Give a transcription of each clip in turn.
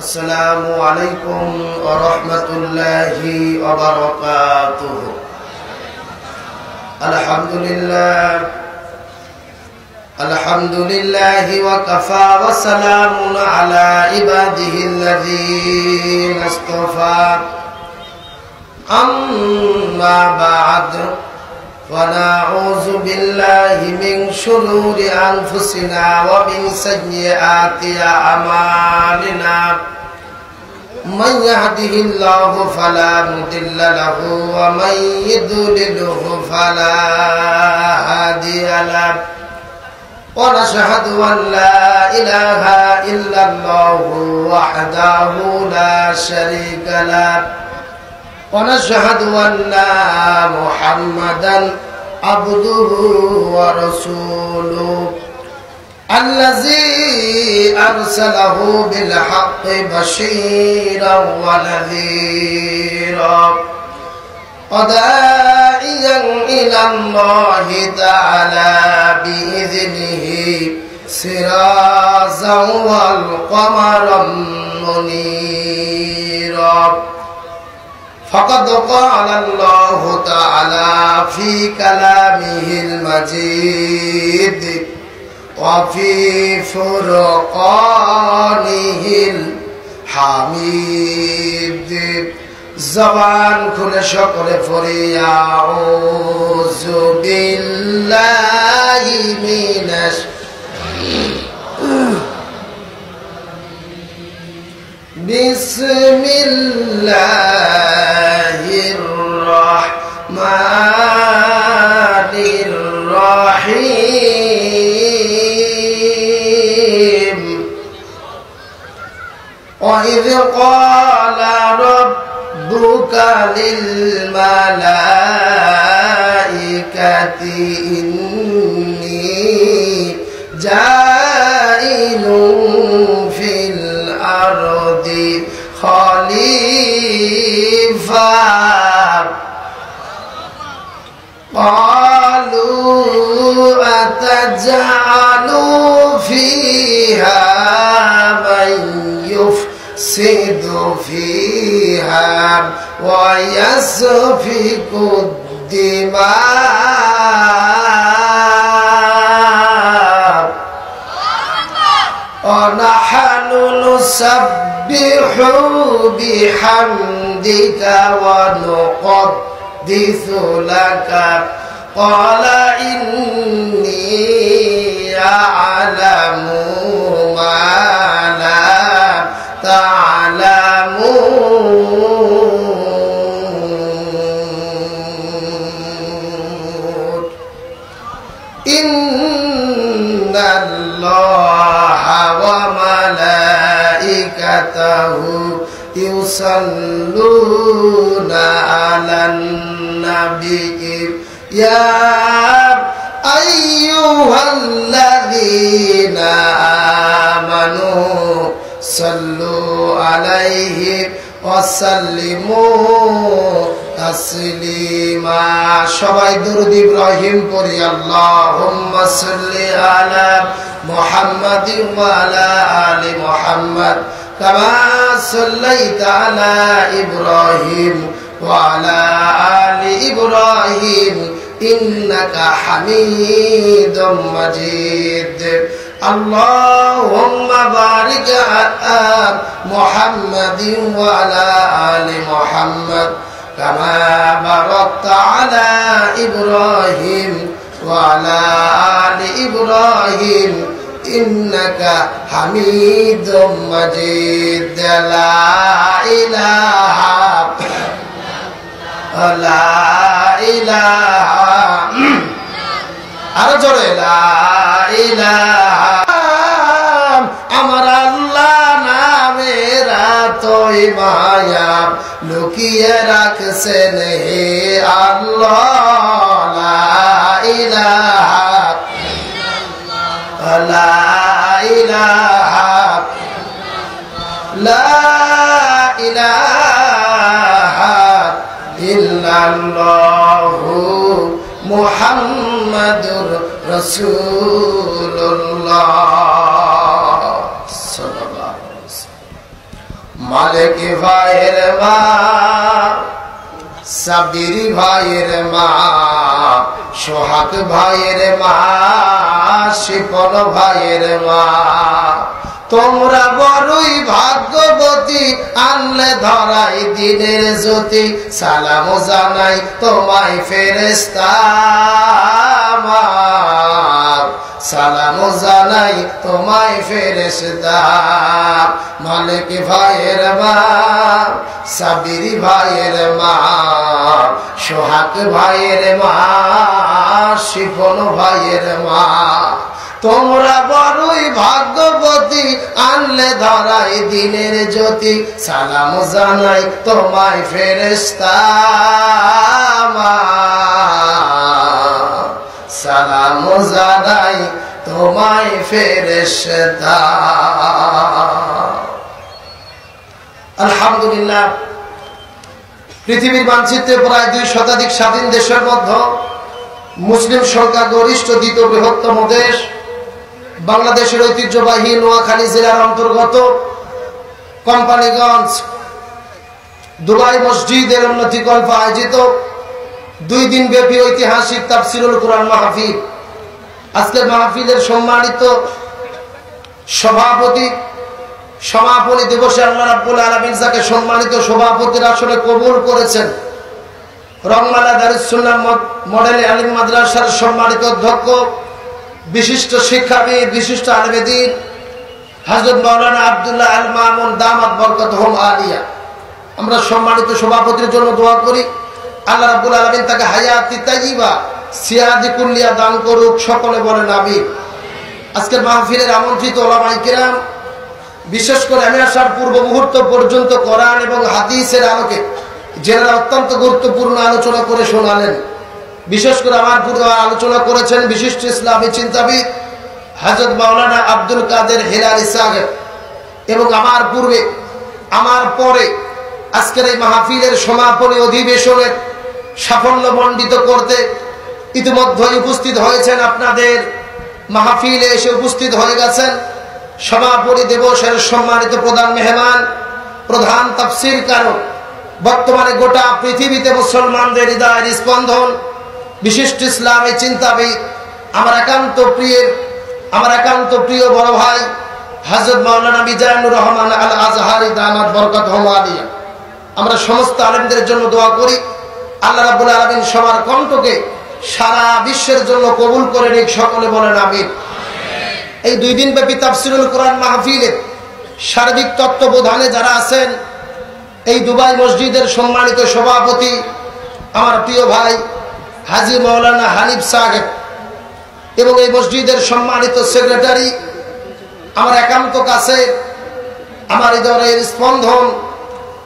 السلام عليكم ورحمة الله وبركاته. الحمد لله وكفى وسلام على عباده الذين اصطفى. أما بعد فنعوذ بالله من شرور أنفسنا ومن سيئات أعمالنا. من يهده الله فلا مضل له ومن يضلله فلا هادي له. ونشهد أن لا إله إلا الله وحده لا شريك له. ونشهد أن محمدا عبده ورسوله الذي أرسله بالحق بشيرا ونذيرا وداعيا إلى الله تعالى بإذنه سراجا والقمرا منيرا. فقد قال الله تعالى في كلامه المجيد وفي فرقانه الحميد. زبان كل شكر فري أعوذ بالله من بسم الله الرحمن الرحيم. وإذ قال ربك للملائكة إني جاعل في الأرض خليفة. قالوا أتجعل فيها من يفسد فيها ويسفك الدماء ونحن نسبح بحمدك ونقدس لك. قال إني أعلم ما لا تعلمون. إن الله وملائكته يصلون على النبي يا أيها الذين آمنوا صلوا عليه وسلموا تسليما. সবাই দরুদ ইব্রাহিম পড়ি। আল্লাহুম্মা সাল্লি আলা মুহাম্মাদিন ওয়া আলা আলি মুহাম্মাদ কামা সাল্লাইতা আলা ইব্রাহিম ওয়া আলা আলি ইব্রাহিম ইন্নাকা হামিদুম মাজিদ। اللهم بارك على محمد وعلى آل محمد كما باركت على إبراهيم وعلى آل إبراهيم إنك حميد مجيد. لا إله لا إله আরো জোরে লা ইলাহা। আমার আল্লাহ নামের তোই মায়া লুকিয়ে রাখছেন হে আল্লাহ। লা ইলাহা লা ইলাহা লা ইলাহা ইল্লাল্লাহু মুহাম্মাদুর রাসূলুল্লাহ সাল্লাল্লাহু আলাইহি ওয়াসাল্লাম। মালিক ভাইয়ের মা, সাবির ভাইয়ের মা, সোহাগ ভাইয়ের মা, শিপন ভাইয়ের মা, তোমরা বড়ই ভাগ্যবতী, আনলে ধরাই দিনের জ্যোতি, সালাম জানাই তোমায় ফেরেশতা আমার, সালাম জানাই তোমায় ফেরেশতা। মালিক ভাইয়ের মা, সাবির ভাইয়ের মা, সোহাগ ভাইয়ের মা, শিপন ভাইয়ের মা, তোমরা বড়ই ভাগ্যবতী, আনলে ধরাই দিনের জ্যোতি, সালাম জানাই তোমায় ফেরেশতা আমার, সালাম জানাই তোমায় ফেরেশতা। আলহামদুলিল্লাহ, পৃথিবীর মানচিত্রে প্রায় 2 শতাধিক স্বাধীন দেশের মধ্যে মুসলিম সংখ্যা গরিষ্ঠ দ্বিতীয় বৃহত্তম দেশ বাংলাদেশের ঐতিহ্যবাহী নোয়াখালী জেলার অন্তর্গত কোম্পানিগঞ্জ দুবাই মসজিদের উন্নতিকল্প আয়োজিত 2 দিন ব্যাপী ঐতিহাসিক তাফসিরুল কুরআন মাহফিল। আজকের মাহফিলের সম্মানিত সমাপনী দিবসে আল্লাহ রাব্বুল আলামিন যাকে সম্মানিত সভাপতির আসনে কবুল করেছেন, রংমালা দারুস সুন্নাহ মডেল আলিম মাদ্রাসার সম্মানিত অধ্যক্ষ, বিশিষ্ট শিক্ষাবিদ, বিশিষ্ট আলেমে দ্বীন হযরত মাওলানা আব্দুল্লাহ আল মামুন দামাত বরকতুহুম আলিয়া। আমরা সম্মানিত সভাপতির জন্য দোয়া করি, আল্লাহ রাব্বুল আলামিন তাকে হায়াতি তাইয়্যিবা সিয়াদি কুল্লিয়া দান করুক, সকলে বলেন আমিন। আজকের মাহফিলের আমন্ত্রিত উলামায়ে কিরাম, বিশেষ করে আমি আসার পূর্ব মুহূর্ত পর্যন্ত কোরআন এবং হাদিসের আলোকে যারা অত্যন্ত গুরুত্বপূর্ণ আলোচনা করে শোনালেন, বিশেষ করে আমার পূর্বে আলোচনা করেছেন বিশিষ্ট ইসলামী চিন্তাবিদ হযরত মাওলানা আব্দুল কাদের হিলালি সাহেব, এবং আমার পূর্বে আমার পরে আজকের এই মাহফিলের সমাপনী অধিবেশনের সাফল্য মণ্ডিত করতে ইতিমধ্যে উপস্থিত হয়েছেন। আপনাদের মাহফিলে এসে উপস্থিত হয়ে গেছেন সমাপনী দিবসের সম্মানিত প্রধান মেহমান, প্রধান তাফসীর কারক, বর্তমানে গোটা পৃথিবীতে মুসলমানদের হৃদয়ের স্পন্দন, বিশিষ্ট ইসলামী চিন্তাবিদ, আমার একান্ত প্রিয় বড় ভাই হযরত মাওলানা মিজানুর রহমান আল আজহারি দামাত বরকতুহুম আলিয়া। আমরা সমস্ত আলেমদের জন্য দোয়া করি, আল্লাহ রাব্বুল আলামিন সবার কণ্ঠকে সারা বিশ্বের জন্য কবুল করে নিক, সকলে বলেন আমিন। এই 2 দিন ব্যাপী তাফসিরুল কুরআন মাহফিলের সার্বিক তত্ত্বাবধানে যারা আছেন, এই দুবাই মসজিদের সম্মানিত সভাপতি আমার প্রিয় ভাই হাজী মাওলানা হানিফ সাহেব, এবং এই মসজিদের সম্মানিত সেক্রেটারি, আমার একান্ত কাছে, আমার হৃদয়ের স্পন্দন,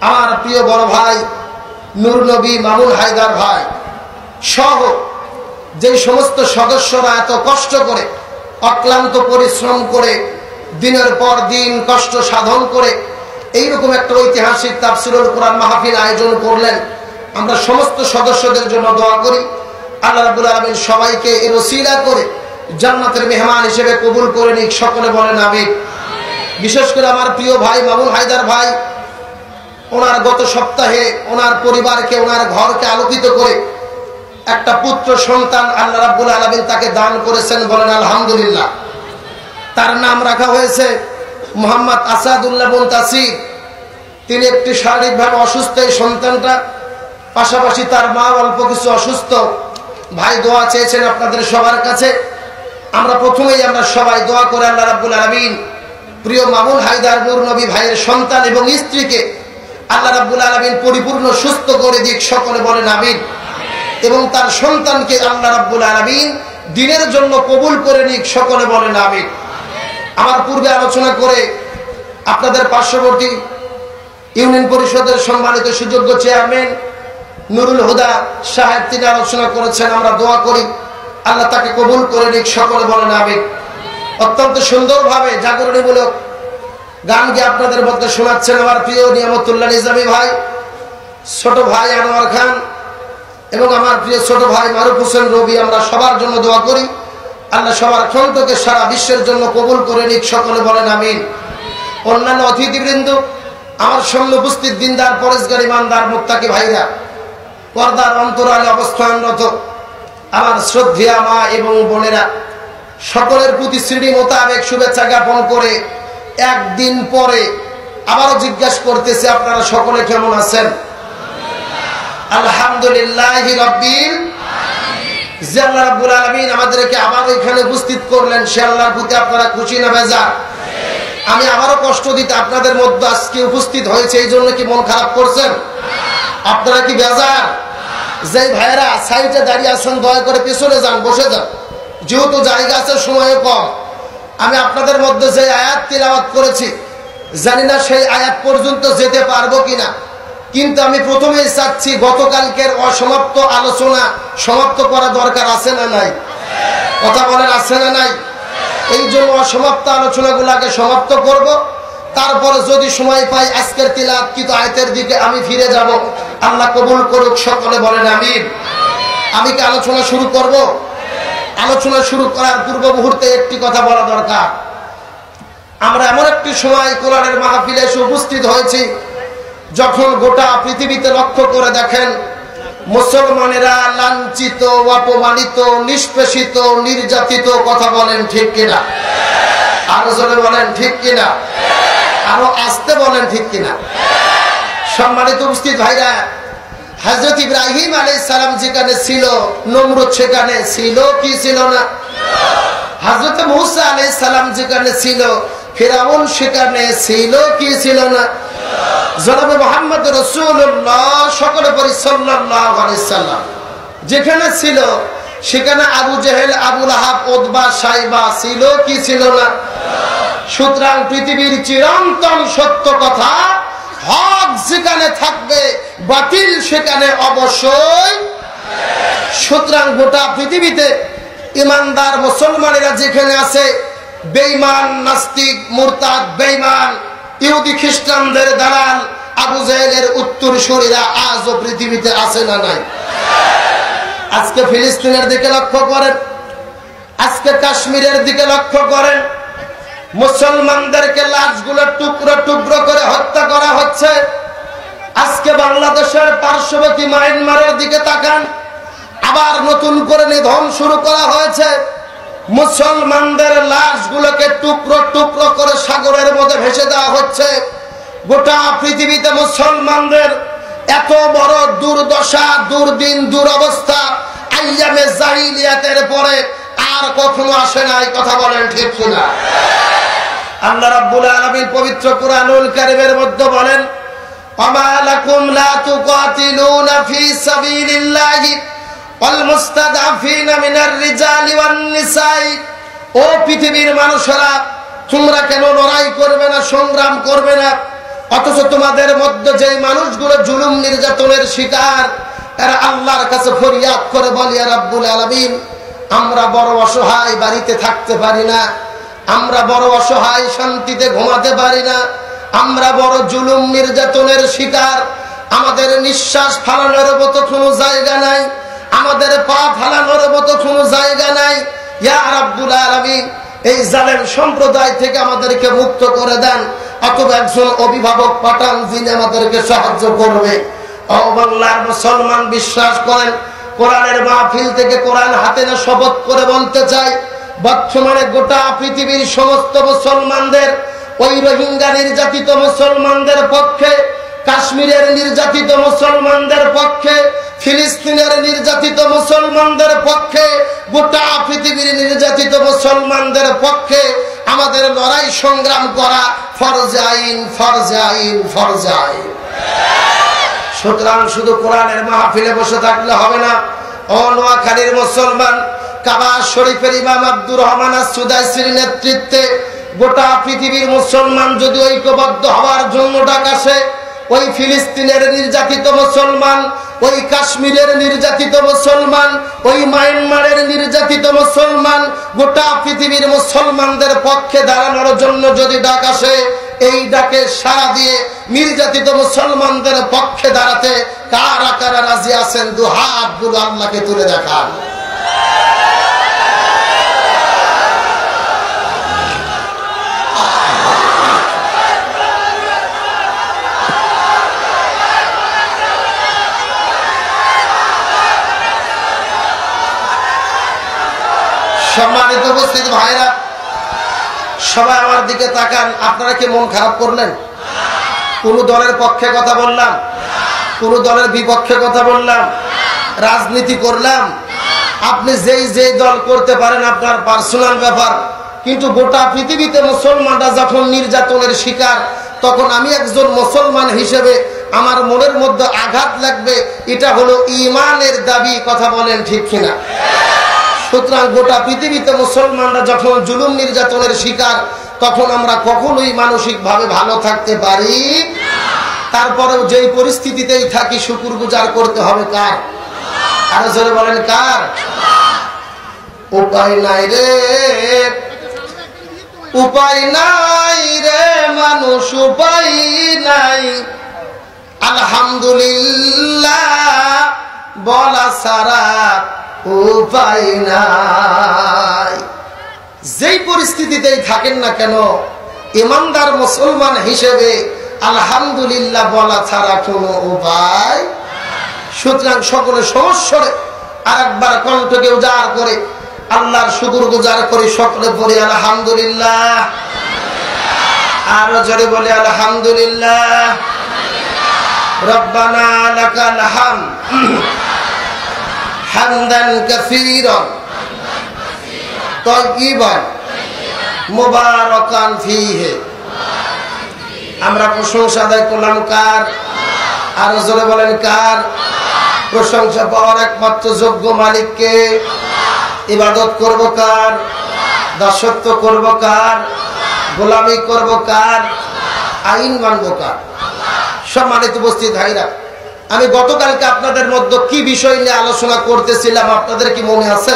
আমার প্রিয় বড় ভাই নূর নবী মামুন হায়দার ভাই সহ যে সমস্ত সদস্যরা এত কষ্ট করে, অক্লান্ত পরিশ্রম করে, দিনের পর দিন কষ্ট সাধন করে এইরকম একটা ঐতিহাসিক তাফসিরুল কুরআন মাহফিল আয়োজন করলেন, আমরা সমস্ত সদস্যদের জন্য দোয়া করি, আল্লাহ রাব্বুল আলামিন সবাইকে এর ওসিলা করে জান্নাতের মেহমান হিসেবে কবুল করে নিক, সকলে বলেন আমিন। বিশেষ করে আমার প্রিয় ভাই মামুন হায়দার ভাই, ওনার গত সপ্তাহে ওনার পরিবারকে, ওনার ঘরকে আলোকিত করে একটা পুত্র সন্তান আল্লাহ রাব্বুল আলামিন তাকে দান করেছেন, বলেন আলহামদুলিল্লাহ। তার নাম রাখা হয়েছে মোহাম্মদ আসাদুল্লাহ মুনতাসির। তিনি একটি শারীরিকভাবে অসুস্থ এই সন্তানটা, পাশাপাশি তার মা অল্প কিছু অসুস্থ। ভাই দোয়া চেয়েছেন আপনাদের সবার কাছে। আমরা প্রথমেই আমরা সবাই দোয়া করে আল্লাহ রাব্বুল আলামিন প্রিয় মামুন হায়দার নূর নবী ভাইয়ের সন্তান এবং স্ত্রীকে আল্লাহ রাব্বুল আলামিন পরিপূর্ণ সুস্থ করে দিক, সকলে বলেন আমিন। এবং তার সন্তানকে আল্লাহ রাব্বুল আলামিন দ্বীনের জন্য কবুল করে নিক, সকলে বলেন আমিন। আমার পূর্বে আলোচনা করে আপনাদের পার্শ্ববর্তী ইউনিয়ন পরিষদের সম্মানিত সুযোগ্য চেয়ারম্যান নুরুল হুদা সাহেব তিনি আলোচনা করেছেন, আমরা দোয়া করি আল্লাহ তাকে কবুল করে নিক, সকলে বলেন আমিন। অত্যন্ত সুন্দরভাবে জাগরণীমূলক গান গিয়ে আপনাদের মধ্যে শোনাচ্ছেন আমার প্রিয় নিয়ামতুল্লাহ নিজামী ভাই, ছোট ভাই আনোয়ার খান এবং আমার প্রিয় ছোট ভাই মারুফ হোসেন রবি। আমরা সবার জন্য দোয়া করি আল্লাহ সবার কণ্ঠকে সারা বিশ্বের জন্য কবুল করে নিক, সকলে বলেন আমিন। অন্যান্য অতিথিবৃন্দ, আমার সামনে উপস্থিত দিনদার পরেশগার ইমানদার মুত্তাকি ভাইরা, পর্দার অন্তরালে অবস্থানরত আমার শ্রদ্ধেয়া মা এবং বোনেরা, সকলের প্রতি শ্রেণী মোতাবেক শুভেচ্ছা জ্ঞাপন করে একদিন পরে আবারও জিজ্ঞাসা করতেছি, আপনারা সকলে কেমন আছেন? আলহামদুলিল্লাহি রাব্বিল আলামিন। যে আল্লাহ রাব্বুল আলামিন আমাদেরকে আবার এখানে উপস্থিত করলেন, সে আল্লাহর প্রতি আপনারা খুশি না বেজার? আমি আবারও কষ্ট দিতে আপনাদের মধ্যে আজকে উপস্থিত হয়েছে, এই জন্য কি মন খারাপ করছেন? আপনারা কি বেজার? যে ভাইয়েরা সাইডে দাঁড়িয়ে আছেন দয়া করে পিছনে যান, বসে যান, যেহেতু জায়গা আছে, সময় কম। আমি আপনাদের মধ্যে যে আয়াত তিলাওয়াত করেছি, জানি না সেই আয়াত পর্যন্ত যেতে পারবো কিনা, কিন্তু আমি প্রথমেই চাচ্ছি গতকালকের অসমাপ্ত আলোচনা সমাপ্ত করা দরকার আছে না নাই? কথা বলেন, আছে না নাই? এই জন্য অসমাপ্ত আলোচনাগুলোকে সমাপ্ত করব, তারপরে যদি সময় পাই আজকের তিলাওয়াতকৃত আয়াতের দিকে আমি ফিরে যাব। আল্লাহ কবুল করুক, সকলে বলেন আমিন। আমি কি আলোচনা শুরু করব? আলোচনা শুরু করার পূর্ব মুহূর্তে একটি কথা বলা দরকার। আমরা এমন একটি সময় কোরআনের মাহফিলে এসে উপস্থিত হয়েছি, যখন গোটা পৃথিবীতে লক্ষ্য করে দেখেন মুসলমানেরা লাঞ্ছিত, অপমানিত, নিষ্পেষিত, নির্যাতিত। কথা বলেন ঠিক কিনা? আরো জোরে বলেন ঠিক কিনা? আরো আস্তে বলেন ঠিক কিনা? সম্মানিত উপস্থিত ভাইরা, হযরত ইব্রাহিম আলাইহিস সালাম যেখানে ছিল, নমরুদ সেখানে ছিল কি ছিল না? হযরত মূসা আলাইহিস সালাম যেখানে ছিল, ফিরাউন সেখানে ছিল কি ছিল না? জনাবে মুহাম্মদ রাসূলুল্লাহ সকলে পরি সাল্লাল্লাহু আলাইহি সাল্লাম যেখানে ছিল, সেখানে আবু জেহেল, আবু লাহাব, উতবা, সাইবা ছিল কি ছিল না? সুতরাং পৃথিবীর চিরন্তন সত্য কথা, হক যেখানে থাকবে বাতিল সেখানে অবশ্যই। সুতরাং গোটা পৃথিবীতে ইমানদার মুসলমানেরা যেখানে আছে, বেঈমান, নাস্তিক, মুরতাদ, বেঈমান, ইহুদি খ্রিস্টানদের দালাল, আবু জেহেলের উত্তরসূরিরা আজও পৃথিবীতে আছে না নাই? আজকে ফিলিস্তিনের দিকে লক্ষ্য করেন, আজকে কাশ্মীরের দিকে লক্ষ্য করেন, মুসলমানদেরকে লাশগুলো টুকরো টুকরো করে হত্যা করা হচ্ছে। আজকে বাংলাদেশের পার্শ্ববর্তী মায়ানমারের দিকে তাকান, আবার নতুন করে নিধন শুরু করা হয়েছে। মুসলমানদের লাশগুলোকে টুকরো টুকরো করে সাগরের মধ্যে ভেসে দেওয়া হচ্ছে। গোটা পৃথিবীতে মুসলমানদের এত বড় দুর্দশা, দুর্দিন, দুরবস্থা আইয়ামে জাহিলিয়াতের পরে আর কখনো আসে নাই। কথা বলেন ঠিক কিনা? আল্লাহ রাব্বুল আলামিন পবিত্র কুরআনুল কারীমের মধ্যে বলেন, আমা লাকুম লা তুকাতিলুনা ফি সাবিলিল্লাহি ওয়াল মুস্তাদআফিনা মিনার রিজালি ওয়ান নিসাই। ও পৃথিবীর মানুষেরা, তোমরা কেন লড়াই করবে না, সংগ্রাম করবে না? অথচ তোমাদের মধ্যে যে মানুষগুলো জুলুম নির্যাতনের শিকার, এরা আল্লাহর কাছে ফরিয়াদ করে বলে, ইয়া রাব্বুল আলামিন, আমরা বড় অসহায়, বাড়িতে থাকতে পারি না, আমরা বড় অসহায়, শান্তিতে ঘুমাতে পারি না, আমরা বড় জুলুম নির্যাতনের শিকার, আমাদের নিঃশ্বাস ফালানোর মতো কোনো জায়গা নাই, আমাদের পা ফালানোর মতো কোনো জায়গা নাই। ইয়া রাব্বুল আলামিন, এই জালেম সম্প্রদায় থেকে আমাদেরকে মুক্ত করে দেন, অথবা একজন অভিভাবক পাঠান যিনি আমাদেরকে সাহায্য করবে। ও বাংলার মুসলমান, বিশ্বাস করেন, কোরআনের মাহফিল থেকে কোরআন হাতে না শপথ করে বলতে চাই, বর্তমানে গোটা পৃথিবীর সমস্ত মুসলমানদের, ওই রোহিঙ্গা নির্যাতিত মুসলমানদের পক্ষে, কাশ্মীরের নির্যাতিত মুসলমানদের পক্ষে, ফিলিস্তিনের নির্যাতিত মুসলমানদের পক্ষে, গোটা পৃথিবীর নির্যাতিত মুসলমানদের পক্ষে আমাদের লড়াই সংগ্রাম করা ফরজে আইন, ফরজে আইন, ফরজে আইন। সুতরাং শুধু কোরআনের মাহফিলে বসে থাকলে হবে না। ও নোয়াখালীর মুসলমান, কাবা শরীফের ইমাম আব্দুর রহমান আস-সুদাইসির নেতৃত্বে গোটা পৃথিবীর মুসলমান যদি ঐক্যবদ্ধ হওয়ার জন্য ডাকাছে, ওই ফিলিস্তিনের নির্যাতিত মুসলমান, ওই কাশ্মীরের নির্যাতিত মুসলমান, ওই মায়ানমারের নির্যাতিত মুসলমান, গোটা পৃথিবীর মুসলমানদের পক্ষে দাঁড়ানোর জন্য যদি ডাক আসে, এই ডাকে সাড়া দিয়ে নির্যাতিত মুসলমানদের পক্ষে দাঁড়াতে কারা কারা রাজি আছেন? দু হাতগুলো আল্লাহকে তুলে দেখান। সম্মানিত উপস্থিত ভাইরা, সবাই আমার দিকে তাকান। আপনারা কি মন খারাপ করলেন? কোন দলের পক্ষে কথা বললাম? কোন দলের বিপক্ষে কথা বললাম? রাজনীতি করলাম? আপনি যেই দল করতে পারেন আপনার পার্সোনাল ব্যাপার, কিন্তু গোটা পৃথিবীতে মুসলমানরা যখন নির্যাতনের শিকার, তখন আমি একজন মুসলমান হিসেবে আমার মনের মধ্যে আঘাত লাগবে। এটা হলো ঈমানের দাবি। কথা বলেন ঠিক কিনা? সুতরাং গোটা পৃথিবীতে মুসলমানরা যখন জুলুম নির্যাতনের শিকার, তখন আমরা কখনোই মানসিকভাবে ভালো থাকতে পারি। তারপরেও যেই পরিস্থিতিতেই থাকি, শুকরগুজার করতে হবে কার? আরো জোরে বলেন কার? উপায় নাই রে, উপায় নাই রে মানুষ, উপায় নাই। আলহামদুলিল্লাহ বলা ছাড়া উপায় নাই। যেই পরিস্থিতিতেই থাকেন না কেন, ইমানদার মুসলমান হিসেবে আলহামদুলিল্লাহ বলা ছাড়া কোনো উপায়। সুতরাং সকলে সমস্যরে আরেকবার কণ্ঠকে উজাড় করে আল্লাহর শুকরগুজার করি। সকলে বলি আলহামদুলিল্লাহ। আরো জোরে বলি আলহামদুলিল্লাহ। রব্বানা লাকাল হামদ হামদান কাসীরান তাইয়িবান মুবারাকান ফীহি। আমরা প্রশংসা আদায় করলাম কার? আরো জোরে বলেন কার? প্রশংসা পাওয়ার একমাত্র যোগ্য মালিককে। ইবাদত করব কার? দাসত্ব করব কার? গোলামি করব কার? আইন মানব কার? সম্মানিত উপস্থিত ভাইরা, আমি গতকালকে আপনাদের মধ্যে কি বিষয় নিয়ে আলোচনা করতেছিলাম আপনাদের কি মনে আছে?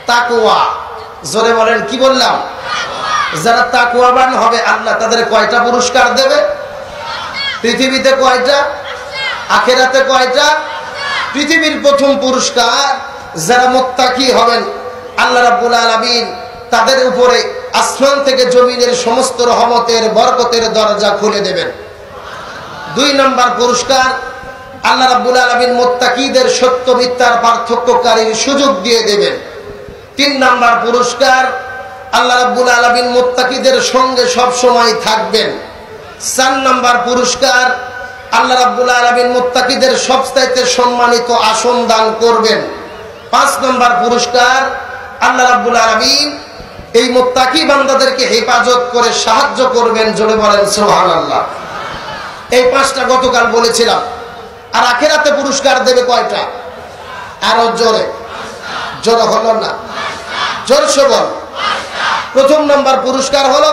তাকওয়া। জোরে বলেন কি বললাম? যারা তাকওয়াবান হবে আল্লাহ তাদের কয়টা পুরস্কার দেবে? পৃথিবীতে কয়টা? আখিরাতে কয়টা? পৃথিবীর প্রথম পুরস্কার যারা মুত্তাকি হবেন, আল্লাহ রাব্বুল আলামিন তাদের উপরে আসমান থেকে জমিনের সমস্ত রহমতের বরকতের দরজা খুলে দেবেন। 2 নম্বর পুরস্কার, আল্লাহ রাব্বুল আলামিন মুত্তাকিদের সত্য মিথ্যার পার্থক্যকারীর সুযোগ দিয়ে দেবেন। 3 নম্বর পুরস্কার, আল্লাহ রাব্বুল আলামিন মুত্তাকিদের সঙ্গে সব সময় থাকবেন। 4 নম্বর পুরস্কার, আল্লাহ রাব্বুল আলামিন মুত্তাকিদের সবচাইতে সম্মানিত আসন দান করবেন। 5 নম্বর পুরস্কার, আল্লাহ রাব্বুল আলামিন এই মুত্তাকি বান্দাদেরকে হেফাজত করে সাহায্য করবেন। জোরে বলেন সুবহানাল্লাহ। এই 5টা গতকাল বলেছিলাম। আর আখিরাতে পুরস্কার দেবে কয়টা? আরো জোরে, জোরে হলো না, জোরসে বল। প্রথম নম্বর পুরস্কার হলো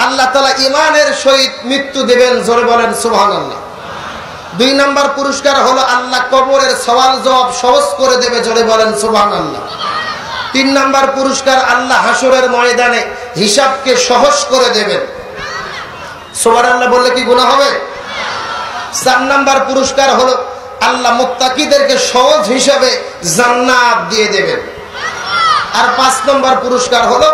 আল্লাহ তাআলা ঈমানের সহিত মৃত্যু দেবেন। জোরে বলেন সুবহানাল্লাহ। 2 নম্বর পুরস্কার হলো আল্লাহ কবরের সওয়াল জবাব সহজ করে দেবে। জোরে বলেন সুবহানাল্লাহ। 3 নম্বর পুরস্কার, আল্লাহ হাসরের ময়দানে হিসাবকে সহজ করে দেবেন। সুবহানাল্লাহ বললে কি গুনাহ হবে? 4 নম্বর পুরস্কার হলো আল্লাহ মুত্তাকিদেরকে সহজ হিসাবে জান্নাত দিয়ে দেবেন। আর 5 নম্বর পুরস্কার হলো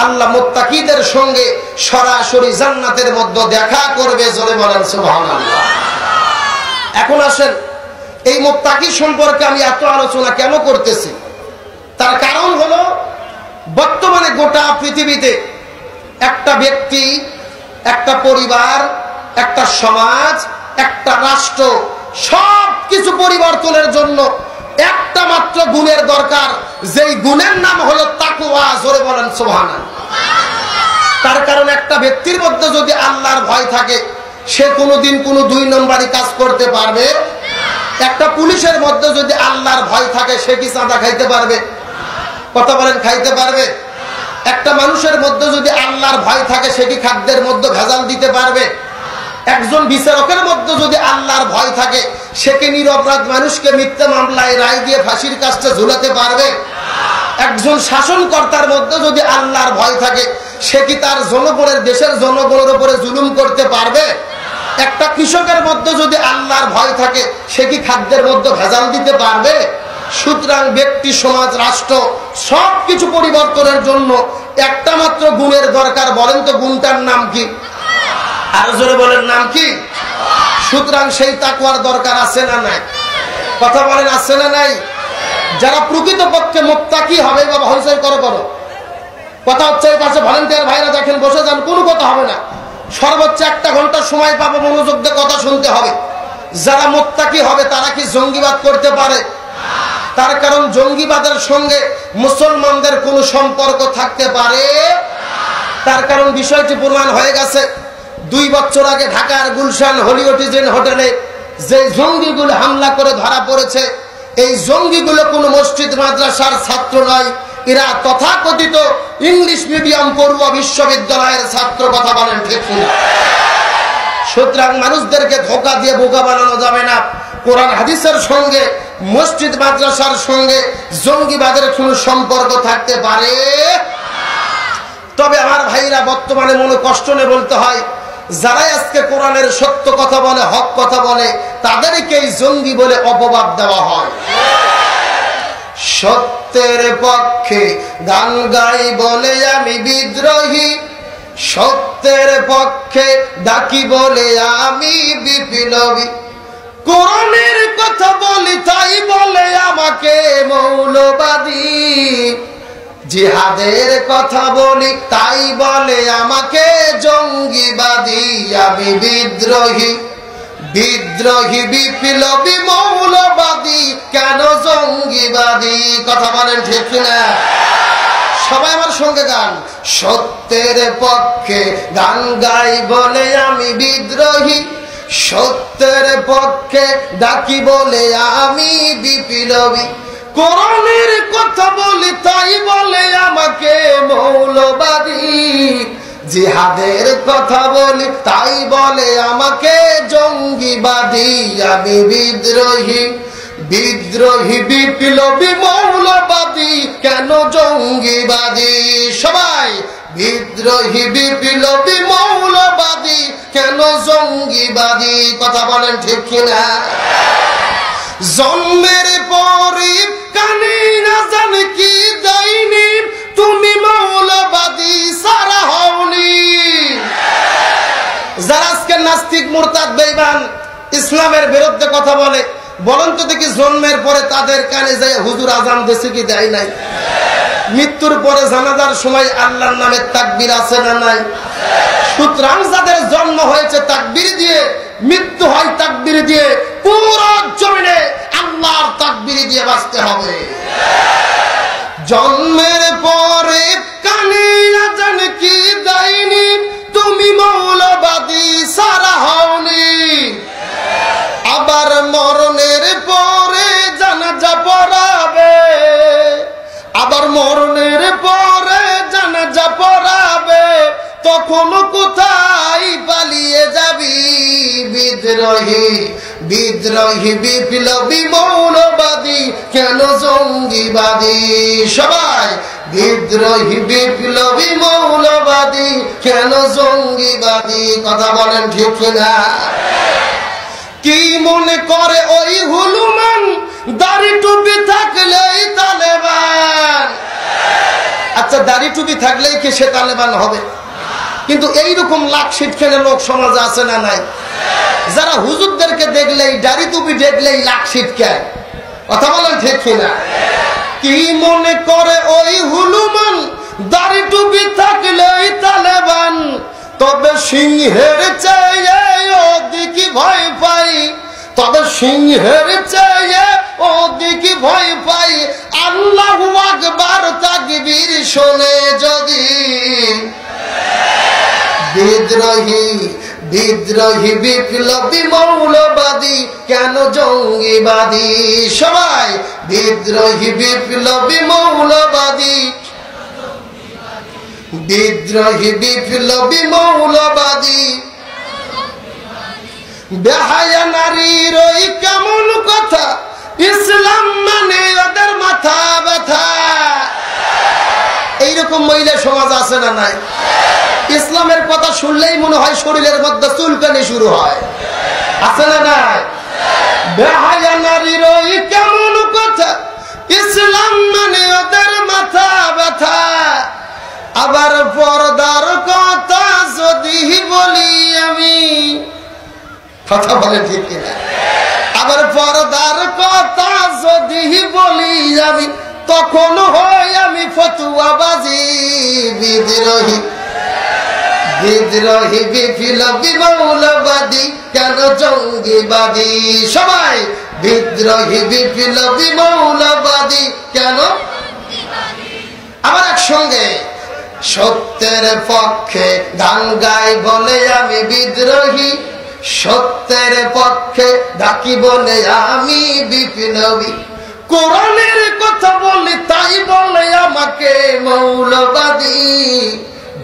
আল্লাহ মুত্তাকিদের সঙ্গে সরাসরি জান্নাতের মধ্যে দেখা করবে। জোরে বলেন সুবহানাল্লাহ। এখন আসেন, এই মুত্তাকি সম্পর্কে আমি এত আলোচনা কেন করতেছি? তার কারণ হলো বর্তমানে গোটা পৃথিবীতে একটা ব্যক্তি, একটা পরিবার, একটা সমাজ, একটা রাষ্ট্র সবকিছু পরিবর্তনের জন্য একটা মাত্র গুণের দরকার, যেই গুণের নাম হলো তাকওয়া। জোরে বলেন সুবহানাল্লাহ। তার কারণ একটা ব্যক্তির মধ্যে যদি আল্লাহর ভয় থাকে, সে কোনোদিন কোনো 2 নম্বরই কাজ করতে পারবে। একটা পুলিশের মধ্যে যদি আল্লাহর ভয় থাকে, সে কি চাঁদা খাইতে পারবে? কথা বলেন, খাইতে পারবে? একটা মানুষের মধ্যে যদি আল্লাহর ভয় থাকে, সে কি খাদ্যের মধ্যে ভেজাল দিতে পারবে? একজন বিচারকের মধ্যে যদি আল্লাহর ভয় থাকে, সে কি নিরপরাধ মানুষকে মিথ্যা মামলায় রায় দিয়ে ফাঁসির কাস্টে ঝুলাতে পারবে? একজন শাসনকর্তার মধ্যে যদি আল্লাহর ভয় থাকে, সে কি তার জনগণের, দেশের জনগণের উপরে জুলুম করতে পারবে? একটা কৃষকের মধ্যে যদি আল্লাহর ভয় থাকে, সে কি খাদ্যের মধ্যে ভেজাল দিতে পারবে? সুতরাং ব্যক্তি, সমাজ, রাষ্ট্র সবকিছু পরিবর্তনের জন্য একটা মাত্র গুণের দরকার। বলেন তো গুণটার নাম কি? আর জোরে বলেন নাম কি? সুতরাং সেই তাকওয়ার দরকার আছে না নাই? কথা বলেন আছে না নাই? যারা প্রকৃতপক্ষে মুত্তাকি হবে, বাবা হইচই করো করো, কথা হচ্ছে এই পাশে ভলান্টিয়ার ভাইরা দেখেন বসে যান, কোনো কথা হবে না, সর্বোচ্চ 1 ঘন্টা সময় পাবো, মনোযোগ দিয়ে কথা শুনতে হবে। যারা মুত্তাকি হবে তারা কি জঙ্গিবাদ করতে পারে? তার কারণ জঙ্গিবাদের সঙ্গে মুসলমানদের কোনো সম্পর্ক থাকতে পারে, তার কারণ বিষয়টি প্রমাণ হয়ে গেছে। 2 বছর আগে ঢাকার গুলশান হলিউডিজেন হোটেলে যে জঙ্গিগুলো হামলা করে ধরা পড়েছে, এই জঙ্গিগুলো কোনো মসজিদ মাদ্রাসার ছাত্র নয়, এরা তথাকথিত ইংলিশ মিডিয়াম পড়ুয়া বিশ্ববিদ্যালয়ের ছাত্র। কথা বলেন ঠিক না? সুতরাং মানুষদেরকে ধোঁকা দিয়ে বোকা বানানো যাবে না। কোরআন হাদিসের সঙ্গে মসজিদ মাদ্রাসার সঙ্গে জঙ্গিবাদের কোনো সম্পর্ক থাকতে পারে। তবে আমার ভাইরা বর্তমানে মনে কষ্ট নিয়ে বলতে হয়, যারাই আজকে কোরআনের সত্য কথা বলে, হক কথা বলে, তাদেরকেই জঙ্গি বলে অপবাদ দেওয়া হয়। সত্যের পক্ষে গান গাই বলে আমি বিদ্রোহী, সত্যের পক্ষে ডাকি বলে আমি বিপ্লবী, কোরআনের কথা বলি তাই বলে আমাকে মৌলবাদী, জিহাদের কথা বলি তাই বলে আমাকে জঙ্গিবাদী। আমি বিদ্রোহী, বিদ্রোহী, বিপ্লবী, মৌলবাদী, কেন জঙ্গিবাদী? কথা বলেন ঠিক না? সবাই আমার সঙ্গে গান। সত্যের পক্ষে গান গাই বলে আমি বিদ্রোহী, সত্যের পক্ষে ডাকি বলে আমি বিপ্লবী, কোরআনের কথা বলি তাই বলে আমাকে মৌলবাদী, জিহাদের কথা বলি তাই বলে আমাকে জঙ্গিবাদী। আমি বিদ্রোহী, বিদ্রোহী, বিপ্লবী, মৌলবাদী, কেন জঙ্গিবাদী? সবাই বিদ্রোহী, বিপ্লবী, মৌলবাদী, কেন জঙ্গিবাদী? কথা বলেন ঠিক কিনা? জন্মের পরে কানে না জানি কি দেয়নি, তুমি মৌলবাদী সারা হওনি। যারা আজকে নাস্তিক, মুরতাদ, বেঈমান, ইসলামের বিরুদ্ধে কথা বলে, বলেন তো দেখি জন্মের পরে তাদের কানে যায় হুজুর আজান দেশে কি দেয় নাই? মৃত্যুর পরে জানাজার সময় আল্লাহর নামে তাকবীর আছে না নাই? সুতরাং যাদের জন্ম হয়েছে তাকবীর দিয়ে, মৃত্যু হয় তাকবীর দিয়ে, পুরো জমিনে আল্লাহর তাকবীর দিয়ে বাঁচতে হবে। জন্মের পরে কানে আজান কি দেয়নি, তুমি মৌলবাদী সারা হওনি। আবার মরণের পরে জানাজা পড়াবে, আবার মরণের পরে জানাজা পড়াবে, তখন কোথায় পালিয়ে যাবি? বিদ্রোহী, বিদ্রোহী, বিপ্লবী, মৌলবাদী, কেন জঙ্গিবাদী? সবাই বিদ্রোহী, বিপ্লবী, মৌলবাদী, কেন জঙ্গিবাদী? কথা বলেন ঠিক না? কি মনে করে ওই হুলুমান, দাড়ি টুপি থাকলেই তালেবান? আচ্ছা, দাড়ি টুপি থাকলেই কি সে তালেবান হবে? কিন্তু এইরকম লাখ শিটখানে লোক সমাজে আছে না নাই? যারা হুজুরদেরকে দেখলেই, দাড়ি টুপি দেখলেই লাখ শিটখায়। কথা বলেন ঠিক কিনা? কি মনে করে ওই হুলুমান, দাড়ি টুপি থাকলেই তালেবান? তবে সিংহের চেয়ে ওদিকে ভয় পাই, তবে সিংহের চেয়ে ওদিকে ভয় পাই। আল্লাহু আকবার তাকবীর শুনে যদি বিদ্রোহী, বিদ্রোহী, বিপ্লবী, মৌলবাদী, কেন জঙ্গিবাদী? সবাই বিদ্রোহী, বিপ্লবী, মৌলবাদী, বিদ্রোহী, বিপ্লবী, মৌলবাদী। বেহায়া নারীর ওই কেমন কথা, ইসলাম মানে ওদের মাথা ব্যথা। এইরকম মহিলা সমাজ আছে না নাই? ইসলামের কথা শুনলেই মনে হয় শরীরের মধ্যে চুলকানি শুরু হয়, আছে না নাই? বেহায়া নারীর ওই কেমন কথা, ইসলাম মানে ওদের মাথা ব্যথা। আবার পর্দার কথা যদি বলি আমি, কথা বলে ঠিক কিনা? আবার পর্দার কথা যদি বলি আমি তখন হই আমি ফতুয়াবাজি বিদ্রোহী বিদ্রোহী বিপ্লবী মৌলবাদী কেন জঙ্গিবাদী সবাই বিদ্রোহী বিপ্লবী মৌলবাদী কেন আবার একসঙ্গে সত্যের পক্ষে গান গাই বলে আমি বিদ্রোহী সত্যের পক্ষে ডাকি বলে আমি বিপ্লবী কোরআনের কথা বলি তাই বলে আমাকে মৌলবাদী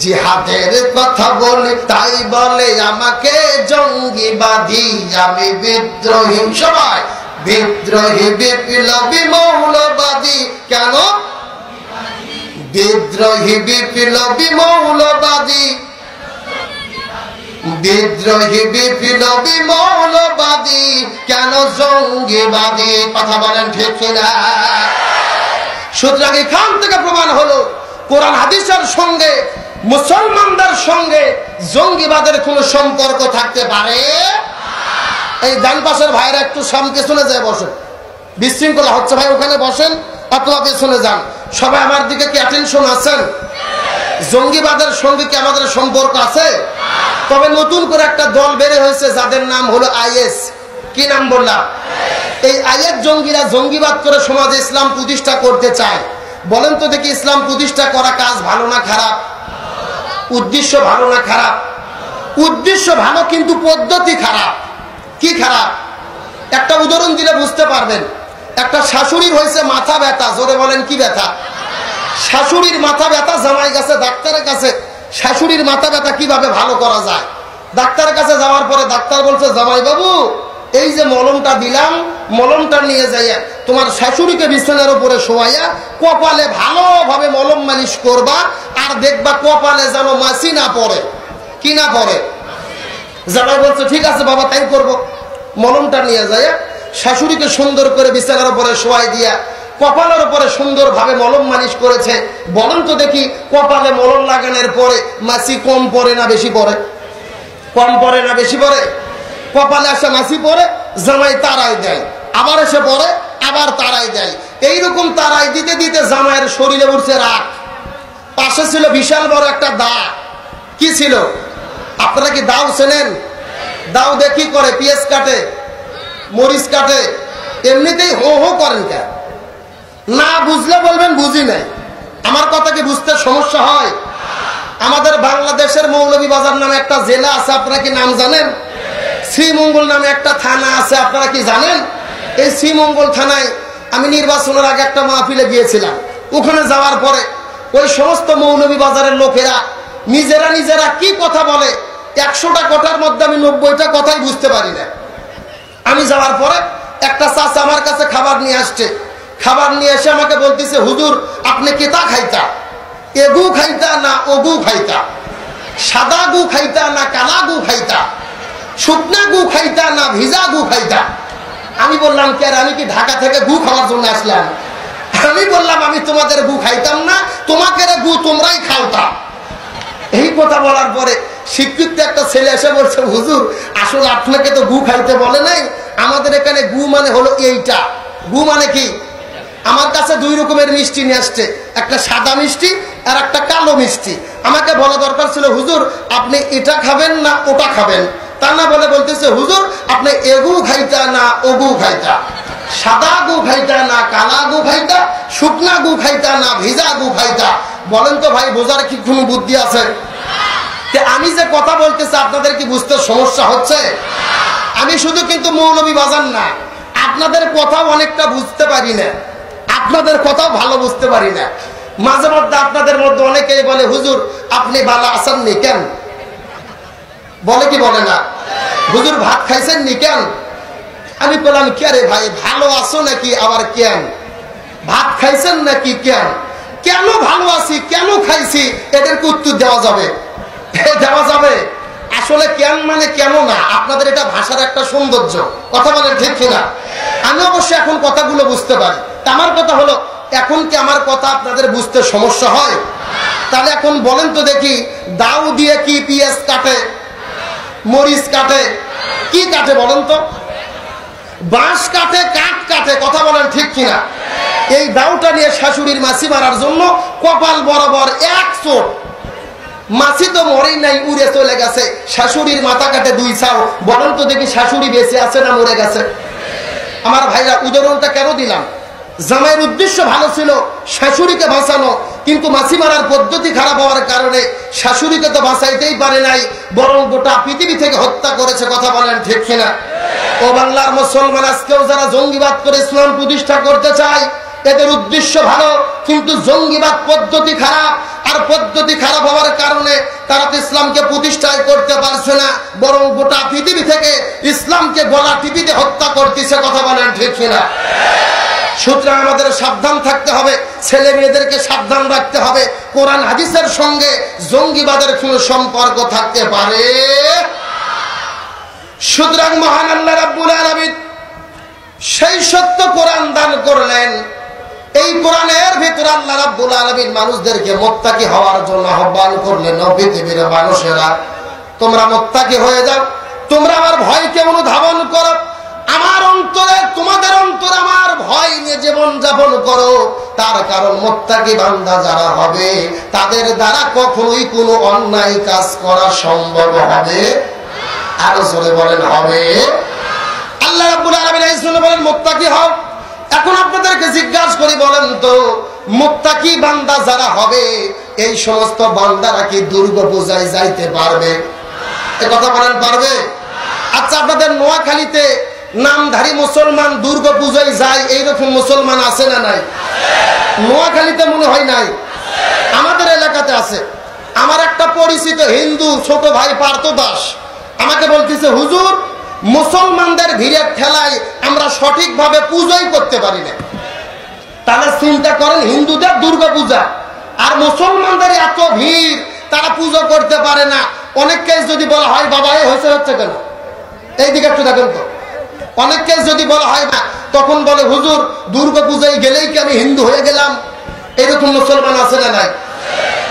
জিহাদের কথা বলি তাই বলে আমাকে জঙ্গিবাদী আমি বিদ্রোহী সবাই বিদ্রোহী বিপ্লবী মৌলবাদী কেন বিদ্রোহী বিপ্লবী মৌলবাদী বিদ্রোহী বিপ্লবী মৌলবাদী কেন জঙ্গিবাদী কথা বলেন ঠিক কিনা সুতরাং এখান থেকে প্রমাণ হলো কোরআন হাদিসের সঙ্গে মুসলমানদের সঙ্গে জঙ্গিবাদের কোনো সম্পর্ক থাকতে পারে এই ডান পাশের ভাইরা একটু সামনে শুনে যায় বসেন বিশৃঙ্খলা হচ্ছে ভাই ওখানে বসেন অথবা পেছনে যান সবাই আমার দিকে কি অ্যাটেনশন আছেন জঙ্গিবাদের সঙ্গে কি আমাদের সম্পর্ক আছে তবে নতুন করে একটা দল বেড়ে হয়েছে যাদের নাম হলো আইএস কি নাম বললাম এই আইএস জঙ্গিরা জঙ্গিবাদ করে সমাজে ইসলাম প্রতিষ্ঠা করতে চায় বলেন তো দেখি ইসলাম প্রতিষ্ঠা করা কাজ ভালো না খারাপ উদ্দেশ্য ভালো না খারাপ উদ্দেশ্য ভালো কিন্তু পদ্ধতি খারাপ কি খারাপ একটা উদাহরণ দিলে বুঝতে পারবেন একটা শাশুড়ির হয়েছে মাথা ব্যথা জোরে বলেন কি ব্যথা শাশুড়ির মাথা ব্যথা জামাই গেছে ডাক্তারের কাছে শাশুড়ির মাথা ব্যথা কিভাবে ভালো করা যায় ডাক্তারের কাছে যাওয়ার পরে ডাক্তার বলছে জামাই বাবু এই যে মলমটা দিলাম মলমটা নিয়ে যাইয়া তোমার শাশুড়িকে বিছানার উপরে শোয়াইয়া কপালে ভালোভাবে মলম মালিশ করবা আর দেখবা কপালে যেন মাছি না পড়ে কি না পড়ে জামাই বলছে ঠিক আছে বাবা তাই করব মলমটা নিয়ে যাইয়া শাশুড়িকে সুন্দর করে বিছানার উপরে শোয়াই দিয়া কপালের উপরে সুন্দরভাবে মলম মালিশ করেছে বলেন তো দেখি কপালে মলম লাগানোর পরে মাছি কম পড়ে না বেশি পড়ে কম পড়ে না বেশি পড়ে কপালে আসে মাছি পড়ে জামাই তারাই দেয় আবার এসে পড়ে আবার তারাই দেয় এইরকম তারাই দিতে দিতে জামাইয়ের শরীরে উঠছে রাগ পাশে ছিল বিশাল বড় একটা দা কি ছিল আপনারা কি দাও চেনেন দাও দিয়ে কি করে পেঁয়াজ কাটে মরিচ কাটে এমনিতেই হো হো করেন কেন না বুঝলে বলবেন বুঝি নাই আমার কথা কি বুঝতে সমস্যা হয় আমাদের বাংলাদেশের মৌলভীবাজার নামে একটা জেলা আছে আপনারা কি নাম জানেন শ্রীমঙ্গল নামে একটা থানা আছে আপনারা কি জানেন এই শ্রীমঙ্গল থানায় আমি নির্বাচনের আগে একটা মাহফিলে গিয়েছিলাম ওখানে যাওয়ার পরে ওই সমস্ত মৌলভীবাজারের লোকেরা নিজেরা নিজেরা কি কথা বলে 100টা কথার মধ্যে আমি 90টা কথাই বুঝতে পারি না আমি যাওয়ার পরে একটা চাচা আমার কাছে খাবার নিয়ে আসছে খাবার নিয়ে এসে আমাকে বলতেছে হুজুর আপনি কেতা খাইতা এগু খাইতা না ওগু খাইতা সাদা গু খাইতা না কালা গু খাইতা শুকনা গু খাইতা না ভিজা গু খাইতা আমি বললাম কে আমি কি ঢাকা থেকে গু খাওয়ার জন্য আসলাম আমি বললাম আমি তোমাদের গু খাইতাম না তোমাকে গু তোমরাই খাওতা এই কথা বলার পরে শিক্ষিত একটা ছেলে এসে বলছে হুজুর আসলে আপনাকে তো গু খাইতে বলে নাই আমাদের এখানে গু মানে হলো এইটা গু মানে কি আমার কাছে 2 রকমের মিষ্টি নিয়ে আসছে একটা সাদা মিষ্টি আর একটা কালো মিষ্টি আমাকে বলা দরকার ছিল হুজুর আপনি এটা খাবেন না ওটা খাবেন তা না বলে বলতেছে হুজুর আপনি এগু খাইতা না ওগু খাইতা সাদা গু খাইতা না কালা গু খাইতা শুকনা গু খাইতা না ভিজা গু খাইতা বলেন তো ভাই বোঝার কি কোনো বুদ্ধি আছে আমি যে কথা বলতেছি আপনাদের কি বুঝতে সমস্যা হচ্ছে আমি শুধু কিন্তু মৌলভীবাজার না আপনাদের কথাও অনেকটা বুঝতে পারি না আপনাদের কথাও ভালো বুঝতে পারি না মাঝে মধ্যে আপনাদের মধ্যে অনেকেই বলে হুজুর আপনি ভালো আছেন নি কেন বলে কি বলে না হুজুর ভাত খাইছেন নি কেন আমি বললাম কে রে ভাই ভালো আছো নাকি আবার কেন ভাত খাইছেন নাকি কেন কেন ভালো আছি কেন খাইছি এদেরকে উত্তর দেওয়া যাবে দেওয়া যাবে আসলে কেন মানে কেন না আপনাদের এটা ভাষার একটা সৌন্দর্য কথা বলেন ঠিক কিনা আমি অবশ্য এখন কথাগুলো বুঝতে পারি আমার কথা হলো এখন কি আমার কথা আপনাদের বুঝতে সমস্যা হয় তাহলে এখন বলেন তো দেখি দাও দিয়ে কি পেঁয়াজ কাটে মরিচ কাটে কি কাটে বলেন তো বাঁশ কাটে, কাঠ কাটে, কথা বলেন ঠিক কিনা? এই দাউটা নিয়ে শাশুড়ির মাছি মারার জন্য কপাল বরাবর এক চোট। মাছি তো মরেই নাই, উড়ে চলে গেছে। শাশুড়ির মাথা কাটে 2 চাও। বলেন তো দেখি শাশুড়ি বেঁচে আছে না মরে গেছে? আমার ভাইরা, উদাহরণটা কেন দিলাম? জামাইয়ের উদ্দেশ্য ভালো ছিল, শাশুড়িকে বাঁচানো, কিন্তু মাছি মারার পদ্ধতি খারাপ হওয়ার কারণে শাশুড়িকে তো বাঁচাইতেই পারে নাই, বরং গোটা পৃথিবী থেকে হত্যা করেছে। কথা বলেন ঠিক কিনা? ও বাংলার মুসলমান, আজকেও যারা জঙ্গিবাদ করে ইসলাম প্রতিষ্ঠা করতে চায়, এদের উদ্দেশ্য ভালো, কিন্তু জঙ্গিবাদ পদ্ধতি খারাপ। আর পদ্ধতি খারাপ হওয়ার কারণে তারা তো ইসলামকে প্রতিষ্ঠায় করতে পারছে না, বরং গোটা পৃথিবী থেকে ইসলামকে গলা টিপিতে হত্যা করতেছে। কথা বলেন ঠিক কিনা? সুতরাং আমাদের সাবধান থাকতে হবে, ছেলে মেয়েদেরকে সাবধান রাখতে হবে। কোরআন হাদিসের সঙ্গে জঙ্গিবাদের কোনো সম্পর্ক থাকতে পারে। সুতরাং মহান আল্লাহ রাব্বুল আলামিন সেই সত্য কোরআন দান করলেন। এই কোরআনের ভিতরে আল্লাহ রাব্বুল আলামিন মানুষদেরকে মুত্তাকি হওয়ার জন্য আহ্বান করলেন। পৃথিবীর মানুষেরা, তোমরা মুত্তাকি হয়ে যাও, তোমরা আমার ভয়কে অনুধাবন করো, আমার অন্তরে, তোমাদের অন্তরে আমার ভয় নিয়ে জীবন যাপন করো। তার কারণ মুত্তাকি বান্দা যারা হবে, তাদের দ্বারা কখনোই কোনো অন্যায় কাজ করা সম্ভব হবে। আরো জোরে বলেন হবে। আল্লাহ রাব্বুল আলামিন এই জন্য বলেন মুত্তাকি হও। এখন আপনাদেরকে জিজ্ঞাসা করি, বলেন তো মুত্তাকি বান্দা যারা হবে, এই সমস্ত বান্দারা কি দুর্গা পূজায় যাইতে পারবে? এ কথা বলেন পারবে? আচ্ছা, আপনাদের নোয়াখালীতে নামধারী মুসলমান দুর্গা পূজায় যায়, এইরকম মুসলমান আছে না নাই? নোয়াখালীতে মনে হয় নাই, আমাদের এলাকাতে আছে। আমার একটা পরিচিত হিন্দু ছোট ভাই পার্থ দাস আমাকে বলতেছে, হুজুর, মুসলমানদের ভিড়ের ঠেলায় আমরা সঠিকভাবে পূজাই করতে পারি না। তাহলে চিন্তা করেন, হিন্দুদের দুর্গা পূজা আর মুসলমানদের এত ভিড়, তারা পুজো করতে পারে না। অনেককে যদি বলা হয়, বাবা এ হচ্ছে কেন, এইদিকে একটু দেখেন তো, অনেককে যদি বলা হয় না, তখন বলে, হুজুর দুর্গা পূজায় গেলেই কি আমি হিন্দু হয়ে গেলাম? এরকম মুসলমান আছে না নাই?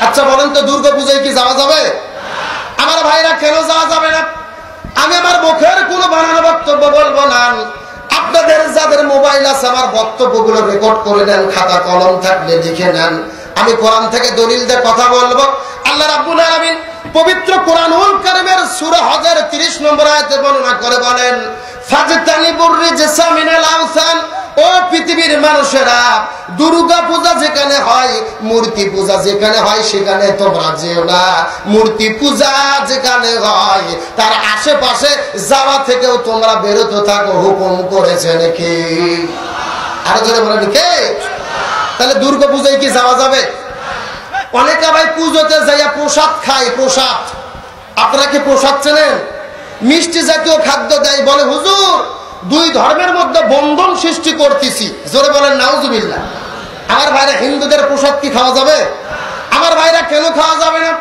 আচ্ছা বলেন তো, দুর্গা পূজায় কি যাওয়া যাবে? আমার ভাইরা, কেন যাওয়া যাবে না? আমি আমার মুখের কোনো বানানো বক্তব্য বলবো না। আপনাদের যাদের মোবাইল আছে, আমার বক্তব্যগুলো রেকর্ড করে নেন, খাতা কলম থাকলে লিখে নেন। আমি কোরআন থেকে দলিল দিয়ে কথা বলবো। আল্লাহ রাব্বুল আলামিন পবিত্র কোরআনুল কারীমের সূরা হজের 30 নম্বর আয়াতে বর্ণনা করে বলেন, ফাজতানিবুর রিজসা মিনাল আওসান। ও পৃথিবীর মানুষেরা, দুর্গা পূজা যেখানে হয়, মূর্তি পূজা যেখানে হয়, সেখানে তোমরা যেও না। মূর্তি পূজা যেখানে হয়, তার আশেপাশে যাওয়া থেকেও তোমরা বিরত থাকো, হুকুম করেছেন কে? আরো জোরে বলেন কে? তাহলে দুর্গা পূজায় কি যাওয়া যাবে? অনেকে ভাই পুজোতে যাইয়া প্রসাদ খায়। প্রসাদ, আপনারা কি প্রসাদ চেনেন? মিষ্টি জাতীয় খাদ্য দেয়, বলে হুজুর 2 ধর্মের মধ্যে বন্ধন সৃষ্টি করতেছি। জোরে বলেন নাউজুবিল্লাহ। আমার ভাইরা, হিন্দুদের প্রসাদ কি খাওয়া যাবে? আমার ভাইরা, কেন খাওয়া যাবে না?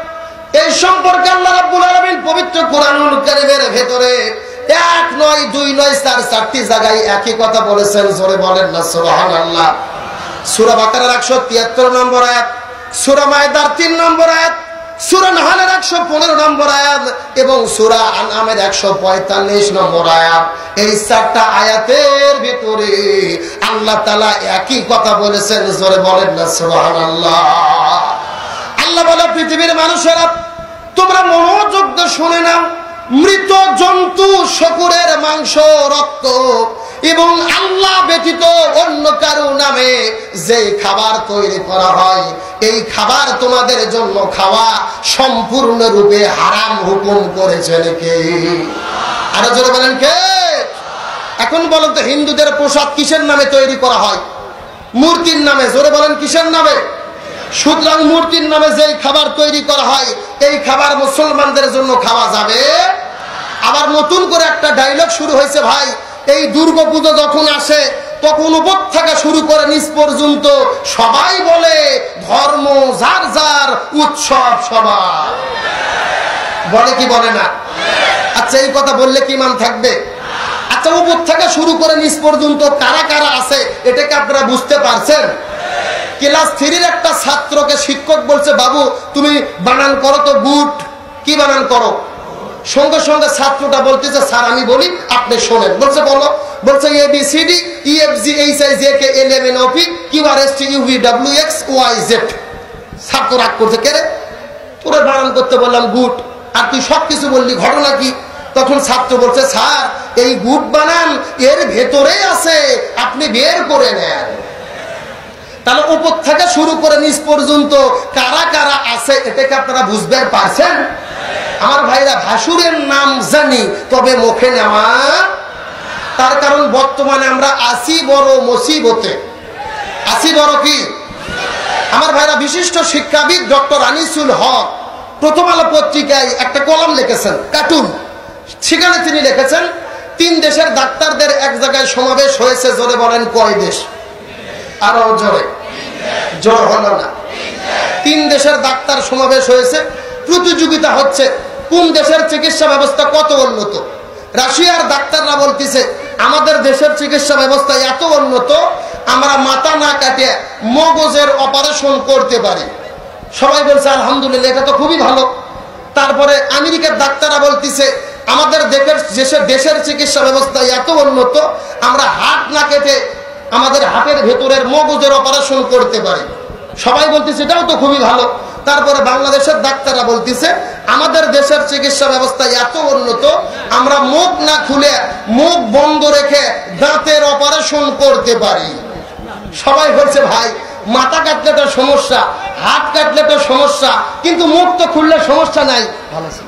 এই সম্পর্কে আল্লাহ রাব্বুল আলামিন পবিত্র কোরআনুল কারীমের ভেতরে 1 নয় 2 নয় 4টি জায়গায় একই কথা বলেছেন। জোরে বলেন না সুবহানাল্লাহ। সূরা বাকারার 173 নম্বর আয়াত, সূরা মায়দার 3 নম্বর আয়াত, সূরা নাহলের 115 নম্বর আয়াত এবং সূরা আনআমের 145 নম্বর আয়াত। এই 4টা আয়াতের ভিতরে আল্লাহ তাআলা একই কথা বলেছেন। জোরে বলেন না সুবহানাল্লাহ। আল্লাহ বলে, পৃথিবীর মানুষেরা, তোমরা মনোযোগ দিয়ে শুনে নাও। মৃত জন্তু, শকুরের মাংস, রক্ত এবং আল্লাহ ব্যতীত অন্য কারো নামে যে খাবার তৈরি করা হয়, এই খাবার তোমাদের জন্য খাওয়া সম্পূর্ণরূপে হারাম হুকুম করেছেন কে? আরো জোরে বলেন কে? এখন বলেন তো, হিন্দুদের প্রসাদ কিসের নামে তৈরি করা হয়? মূর্তির নামে। জোরে বলেন কিসের নামে? সুতরাং মূর্তির নামে যে খাবার তৈরি করা হয়, এই খাবার মুসলমানদের জন্য খাওয়া যাবে? আবার নতুন করে একটা ডায়লগ শুরু হয়েছে ভাই, এই দুর্গা পুজো যখন আসে, তখন উপর থেকে শুরু করে নিচ পর্যন্ত সবাই বলে ধর্ম যার যার, উৎসব সবার। বলে কি বলে না? আচ্ছা, এই কথা বললে কি মান থাকবে? আচ্ছা, উপর থেকে শুরু করে নিচ পর্যন্ত কারা কারা আছে, এটাকে আপনারা বুঝতে পারছেন? ক্লাস 3-র একটা ছাত্রকে শিক্ষক বলছে, বাবু তুমি বানান করো তো, গুড। কি বানান করো? সঙ্গে সঙ্গে ছাত্রটা বলতেছে, স্যার আমি বলি, আপনি শোনেন। বলছে বলো। বলছে ABCD EFG HIJK LMNOP QRST UVWX YZ। ছাত্র রাগ করছে, কে রে তোরে বানান করতে বললাম গুড, আর তুই সবকিছু বললি, ঘটনা কি? তখন ছাত্র বলছে, স্যার এই গুড বানান এর ভেতরেই আছে, আপনি বের করে নেন। তাহলে উপর থেকে শুরু করে নিচ পর্যন্ত কারা কারা আছে এটাকে আপনারা বুঝতে পারছেন? আমার ভাইরা, ভাসুরের নাম জানি তবে মুখে নেওয়া, তার কারণ বর্তমানে আমরা আছি বড় মুসিবতে। আছি বড় কি? আমার ভাইরা, বিশিষ্ট শিক্ষাবিদ ডক্টর আনিসুল হক প্রথম আলো পত্রিকায় একটা কলাম লিখেছেন, কার্টুন। সেখানে তিনি লিখেছেন 3 দেশের ডাক্তারদের এক জায়গায় সমাবেশ হয়েছে। জোরে বলেন কয় দেশ? আরো জোরে, জোর হলো না। 3 দেশের ডাক্তার সমাবেশ হয়েছে, প্রতিযোগিতা হচ্ছে কোন দেশের চিকিৎসা ব্যবস্থা কত উন্নত। রাশিয়ার ডাক্তাররা বলতেছে আমাদের দেশের চিকিৎসা ব্যবস্থা এত উন্নত আমরা মাথা না কাটে মগজের অপারেশন করতে পারি। সবাই বলছে আলহামদুলিল্লাহ, এটা তো খুবই ভালো। তারপরে আমেরিকার ডাক্তাররা বলতেছে আমাদের দেশের চিকিৎসা ব্যবস্থা এত উন্নত আমরা হাত না কেটে আমাদের হাতের ভেতরের মগজের অপারেশন করতে পারি। সবাই বলতেছে এটাও তো খুবই ভালো। তারপরে বাংলাদেশের ডাক্তাররা বলতেছে আমাদের দেশের চিকিৎসা ব্যবস্থা এত উন্নত আমরা মুখ না খুলে মুখ বন্ধ রেখে দাঁতের অপারেশন করতে পারি। সবাই বলছে ভাই মাথা কাটলে তো সমস্যা, হাত কাটলে তো সমস্যা, কিন্তু মুখ তো খুললে সমস্যা নাই। ভালো ছিল,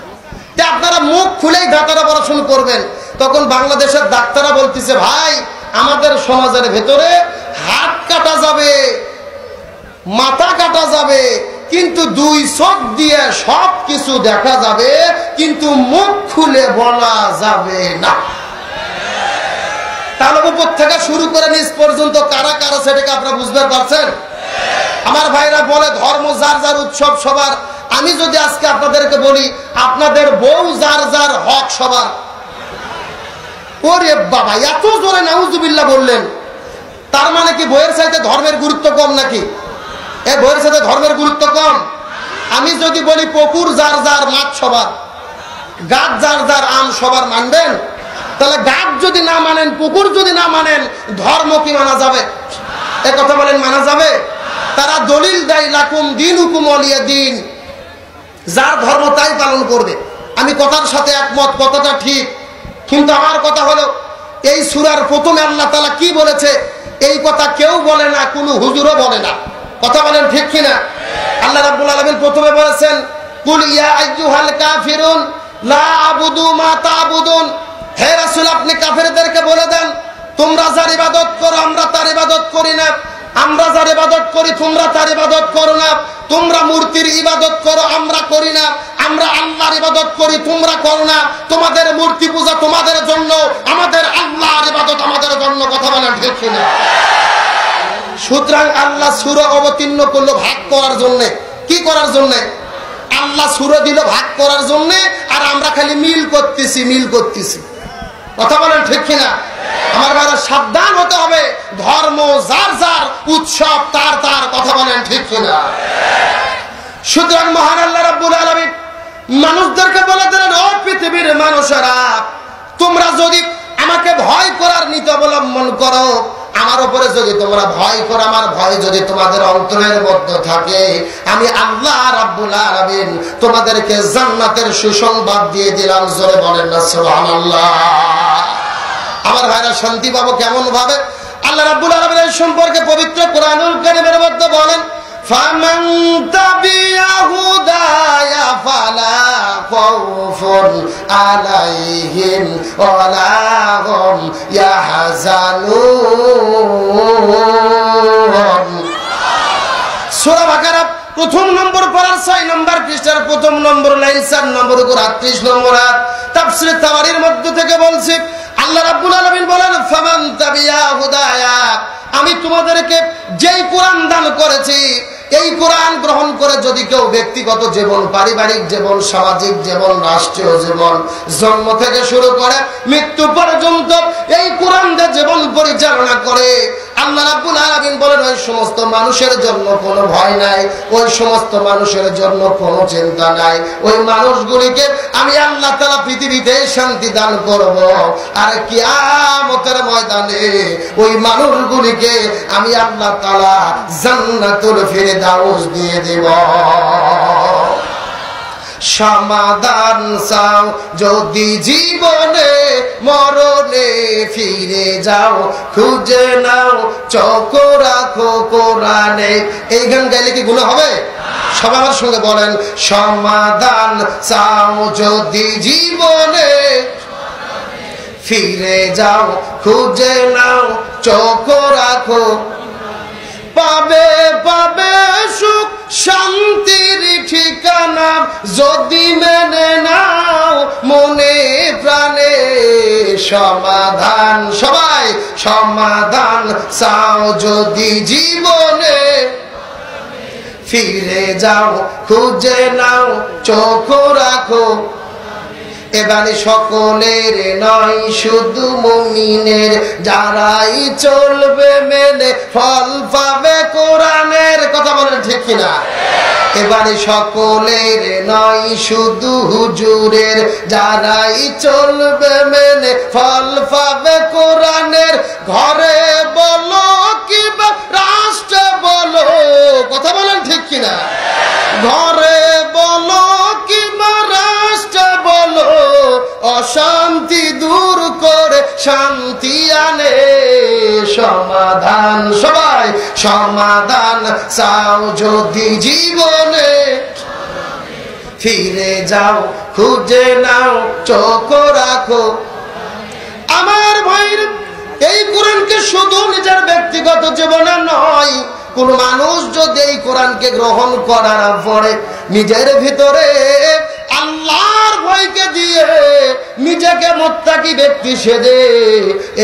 আপনারা মুখ খুলেই দাঁতের অপারেশন করবেন। তখন বাংলাদেশের ডাক্তাররা বলতেছে ভাই আমাদের সমাজের ভেতরে হাত কাটা যাবে, মাথা কাটা যাবে, কিন্তু 2 চোখ দিয়ে সব কিছু দেখা যাবে, কিন্তু মুখ খুলে বলা যাবে না। তাহলে উপর থেকে শুরু করে নিচ পর্যন্ত কারা কারা সেটাকে আপনারা বুঝতে পারছেন? আমার ভাইরা বলে ধর্ম যার যার, উৎসব সবার। আমি যদি আজকে আপনাদেরকে বলি আপনাদের বউ যার যার, হক সবার। ওরে বাবা, এত জোরে নাউজুবিল্লাহ বললেন, তার মানে কি বইয়ের চাইতে ধর্মের গুরুত্ব কম নাকি? বইয়ের সাথে ধর্মের গুরুত্ব কম? আমি যদি বলি পুকুর যার যার, মাছ সবার, গাছ যার যার, আম সবার, মানবেন? তাহলে গাছ যদি না মানেন, পুকুর যদি না মানেন, ধর্ম কি মানা যাবে? এ কথা বলেন, মানা যাবে? তারা দলিল দেয় লাকুম দীনুকুম ওয়ালিয়া দীন, যার ধর্ম তাই পালন করবে। আমি কথার সাথে একমত, কথাটা ঠিক, কিন্তু আমার কথা হলো এই সূরার প্রথমে আল্লাহ তাআলা কি বলেছে এই কথা কেউ বলে না, কোনো হুজুরও বলে না। কথা বলেন ঠিক কিনা? আল্লাহ রাব্বুল আলামিন প্রথমে বলেছেন কুল ইয়া আইয়ুহাল কাফিরুন লা আবুদু মা তা'বুদুন। হে রাসূল, আপনি কাফেরদেরকে বলে দেন তোমরা যার ইবাদত করো আমরা তার ইবাদত করি না, আমরা যার ইবাদত করি তোমরা তার ইবাদত করো না, তোমরা মূর্তির ইবাদত করো আমরা করি না, আমরা আল্লাহর ইবাদত করি তোমরা করো না, তোমাদের মূর্তি পূজা তোমাদের জন্য, আমাদের আল্লাহর ইবাদত আমাদের জন্য। কথা বলেন ঠিক কিনা? সুতরাং আল্লাহ সূরা অবতীর্ণ করলো ভাগ করার জন্য। কি করার জন্য? আল্লাহ সূরা দিল ভাগ করার জন্য, আর আমরা খালি মিল করতেছি। কথা বলেন ঠিক কিনা? আমার ভাইরা, সাবধান হতে হবে, ধর্ম যার যার, উৎসব তার তার। কথা বলেন ঠিক কিনা? সুতরাং মহান আল্লাহ রাব্বুল আলামিন মানুষদেরকে বলে দিলেন, ও পৃথিবীর মানুষেরা, তোমরা যদি আমাকে ভয় করার নীতি অবলম্বন করো, আমার উপরে যদি তোমরা ভয় করো, আমার ভয় যদি তোমাদের অন্তরের মধ্যে থাকে, আমি আল্লাহ রাব্বুল আলামিন তোমাদেরকে জান্নাতের সুসংবাদ দিয়ে দিলাম। জোরে বলেন না সুবহানাল্লাহ। আমার ভাইরা, শান্তি পাবো কেমন ভাবে? আল্লাহ রাব্বুল আলামিন এই সম্পর্কে পবিত্র কোরআনুল কারীমের মধ্যে বলেন ফামান তাবিয়া হুদায়া ফালা খাউফুন আলাইহিম ওয়ালা হুম ইয়াহজানুন। সূরা বাকারা প্রথম নম্বর পারার 6 নম্বর পৃষ্ঠার প্রথম নম্বর লাইন 4 নম্বর 38 নম্বর আয়াত তাফসীর তাবারীর মধ্য থেকে বলছি আল্লাহ রাব্বুল আলামিন বলেন ফামান তাবিয়া হুদায়া, আমি তোমাদেরকে যেই কোরআন দান করেছি এই কোরআন গ্রহণ করে যদি কেউ ব্যক্তিগত জীবন, পারিবারিক জীবন, সামাজিক জীবন, রাষ্ট্রীয় জীবন, জন্ম থেকে শুরু করে মৃত্যু পর্যন্ত এই কোরআন দিয়ে জীবন পরিচালনা করে, আল্লাহ রাব্বুল আলামিন বলেন ওই সমস্ত মানুষের জন্য কোনো ভয় নাই, ওই সমস্ত মানুষের জন্য কোনো চিন্তা নাই। ওই মানুষগুলিকে আমি আল্লাহ তাআলা পৃথিবীতে শান্তি দান করব, আর কিয়ামতের ময়দানে ওই মানুষগুলিকে আমি আল্লাহ তাআলা জান্নাতুল ফিরদাউস দিয়ে দেব। সমাধান চাও যদি জীবনে, মরণে ফিরে যাও, খুঁজে নাও চোখ রাখো কোরআনে। এই গান গাইলে কি গুনাহ হবে? সবাই আমার সঙ্গে বলেন, সমাধান চাও যদি জীবনে, ফিরে যাও খুঁজে নাও চোখ রাখো, পাবে পাবে সুখ শান্তির ঠিকানা যদি মেনে নাও মনে প্রাণে। সমাধান, সবাই সমাধান চাও যদি জীবনে, ফিরে যাও খুঁজে নাও চোখ রাখো। এবারে সকলের নয় শুধু মুমিনের, যারাই চলবে মেনে ফল পাবে কোরআনের। কথা বলেন ঠিক কিনা? এবারে সকলের নয় শুধু হুজুরের, যারাই চলবে মেনে ফল পাবে কোরআনের। ঘরে বলো কিংবা রাষ্ট্রে বলো, কথা বলেন ঠিক কিনা? ঘরে বলো কিংবা রাষ্ট্রে বলো, অশান্তি দূর করে শান্তি আনে। সমাধান, সবাই সমাধান চাও যদি জীবনে, ফিরে যাও খুঁজে নাও চোখ রাখো। আমার ভাইর, এই কোরআনকে শুধু নিজের ব্যক্তিগত জীবনে নয়, কোন মানুষ যদি এই কোরআনকে গ্রহণ করার পরে নিজের ভিতরে আল্লাহর ভয়কে দিয়ে নিজেকে মুত্তাকি ব্যক্তি সেজে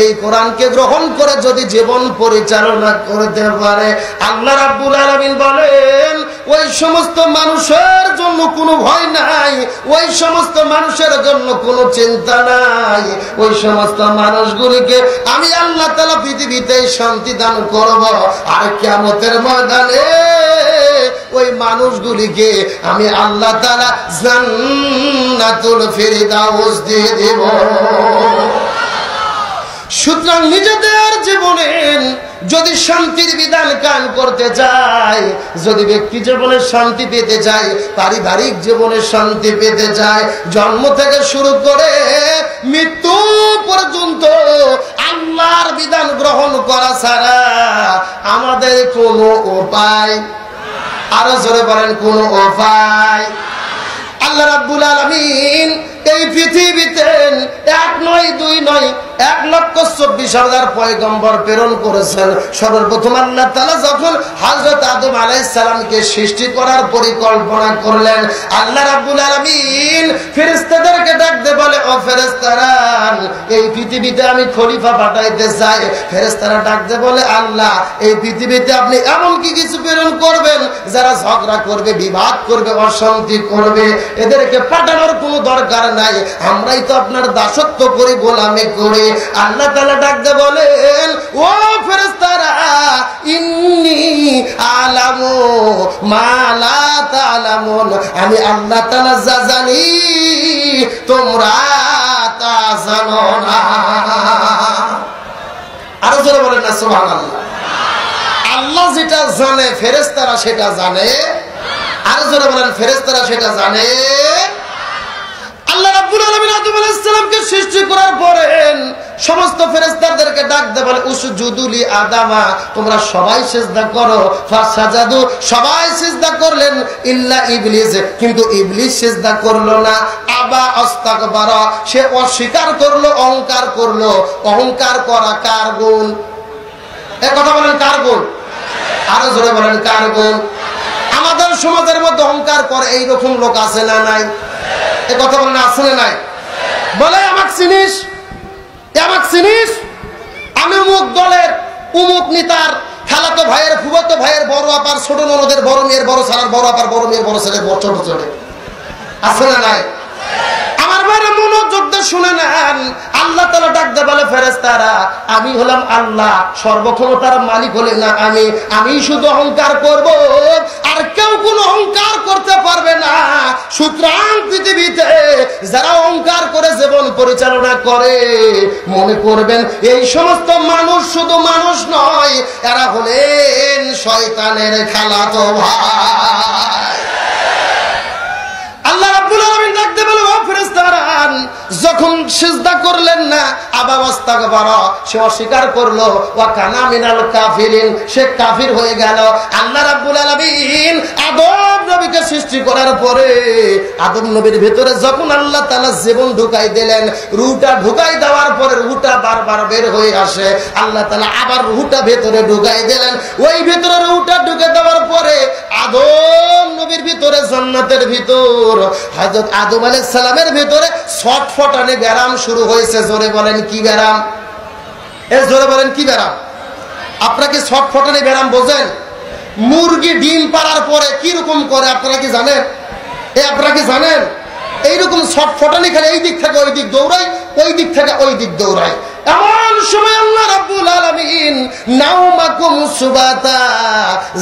এই কোরআনকে গ্রহণ করে যদি জীবন পরিচালনা করতে পারে, আল্লাহ রাব্বুল আলামিন বলেন ওই সমস্ত মানুষের জন্য কোনো ভয় নাই, ওই সমস্ত মানুষের জন্য কোনো চিন্তা নাই। ওই সমস্ত মানুষগুলিকে আমি আল্লাহ তাআলা পৃথিবীতে শান্তি দান করব, আর কিয়ামতের ময়দানে ওই মানুষগুলিকে আমি আল্লাহ তাআলা জান্নাতুল ফিরদাউস দিয়ে দেব। সুতরাং নিজেদের জীবনে যদি শান্তির বিধান কায়েম করতে চাই, যদি ব্যক্তি জীবনে শান্তি পেতে চাই, পারিবারিক জীবনে শান্তি পেতে চাই, জন্ম থেকে শুরু করে মৃত্যু পর্যন্ত আল্লাহর বিধান গ্রহণ করা ছাড়া আমাদের কোনো উপায়, আরো জোরে বলেন কোন উপায়। আল্লাহ রাব্বুল আলামিন এই পৃথিবীতে এক নয় দুই নয় 1,24,000 পয়গম্বর প্রেরণ করেছেন। সর্বপ্রথম আল্লাহ তাআলা যখন হযরত আদম আলাইহিস সালামকে সৃষ্টি করার পরিকল্পনা করলেন, আল্লাহ রাব্বুল আলামিন ফেরেশতাদেরকে ডাক দিয়ে বলে, ও ফেরেশতারা, এই পৃথিবীতে আমি খলিফা পাঠাইতে চাই। ফেরেশতারা ডাক দিয়ে বলে, আল্লাহ এই পৃথিবীতে আপনি এমন কি কিছু প্রেরণ করবেন যারা ঝগড়া করবে, বিবাদ করবে, অশান্তি করবে, এদেরকে পাঠানোর কোনো দরকার নাই, আমরাই তো আপনার দাসত্ব করি, গোলামি করি। আল্লাহ তাআলা ডাক দিয়ে বলেন, ও ফেরেশতারা, ইন্নী আলামু মা লা তা'লামুন, আমি আল্লাহ তাআলা যা জানি তোমরা তা জানো না। আরো জোরে বলেন না সুবহানাল্লাহ। আল্লাহ যেটা জানে ফেরেশতারা সেটা জানে, আরো জোরে বলেন ফেরেশতারা সেটা জানে। আল্লাহ রাব্বুল আলামিন আদম আলাইহিস সালামকে সৃষ্টি করার পরে সমস্ত ফেরেশতাদেরকে ডাক দিয়ে বলে, উসজুদু লি আদামা, তোমরা সবাই সিজদা করো। ফাসাজাদু, সবাই সিজদা করলেন, ইল্লা ইবলিস, কিন্তু ইবলিস সিজদা করলো না। আবা আস্তাকবারা, সে অস্বীকার করলো, অহংকার করলো। অহংকার করা কার গুণ? এই কথা বলেন কার গুণ? আরো জোরে বলেন কার গুণ? আমাদের সমাজের মধ্যে অহংকার করে এইরকম লোক আছে না নাই? এই কথা বলেন আছে না নাই? বলে আমাকে চিনিস, আমাকে চিনিস, আমি অমুক দলের অমুক নেতার খালাতো ভাইয়ের, ফুফাতো ভাইয়ের, বড় আপার, ছোট ননদের বড় মেয়ের, বড় সালার, বড় আপার বড় মেয়ের, বড় ছেলের, বড় ছোট ছেলে, আছে না নাই? আমার আমার মনোযোগ দিয়ে শুনে নেন, আল্লাহ তাআলা ডাক দিয়ে বলে ফেরেশতারা আমি হলাম আল্লাহ, সর্বক্ষমতার মালিক হলে না আমি শুধু অহংকার করব, আর কেউ কোনো অহংকার করতে পারবে না। সুতরাং পৃথিবীতে যারা অহংকার করে জীবন পরিচালনা করে মনে করবেন এই সমস্ত মানুষ শুধু মানুষ নয়, এরা হলেন শয়তানের খালাতো ভাই। আল্লাহ রাব্বুল আলামিন ডাকতে বলে ও ফেরেশতারা যখন সিজদা করলেন না আবা ওয়াস্তাগফারা, সে অস্বীকার করলো, ওয়া কানা মিনাল কাফিরিন, সে কাফির হয়ে গেল। আল্লাহ রাব্বুল আলামিন আদম নবীকে সৃষ্টি করার পরে আদম নবীর ভিতরে যখন আল্লাহ তাআলা জীবন ঢুকাই দিলেন, রূহটা ঢুকাই দেওয়ার পরে রূহটা বারবার বের হয়ে আসে, আল্লাহ তাআলা আবার রূহটা ভেতরে ঢুকাই দিলেন। ওই ভিতরে রূহটা ঢুকে দেওয়ার পরে আদম নবীর ভিতরে জান্নাতের ভিতর হযরত আদম আলাইহিস সালামের ভিতরে ছটফটানি ব্যারাম শুরু হয়েছে। জোরে বলেন কি ব্যারাম? জোরে বলেন কি ব্যারাম? আপনারা কি ছটফটানি ব্যারাম বোঝেন? মুরগি ডিম পাড়ার পরে কি রকম করে আপনারা কি জানেন? আপনারা কি জানেন? এইরকম ছটফটানি খেলে এই দিক থেকে ওই দিক দৌড়ায়, ওই দিক থেকে ওই দিক দৌড়ায়। এমন সময় আল্লাহ রাব্বুল আলামিন নাউমাকুম সুবাতা,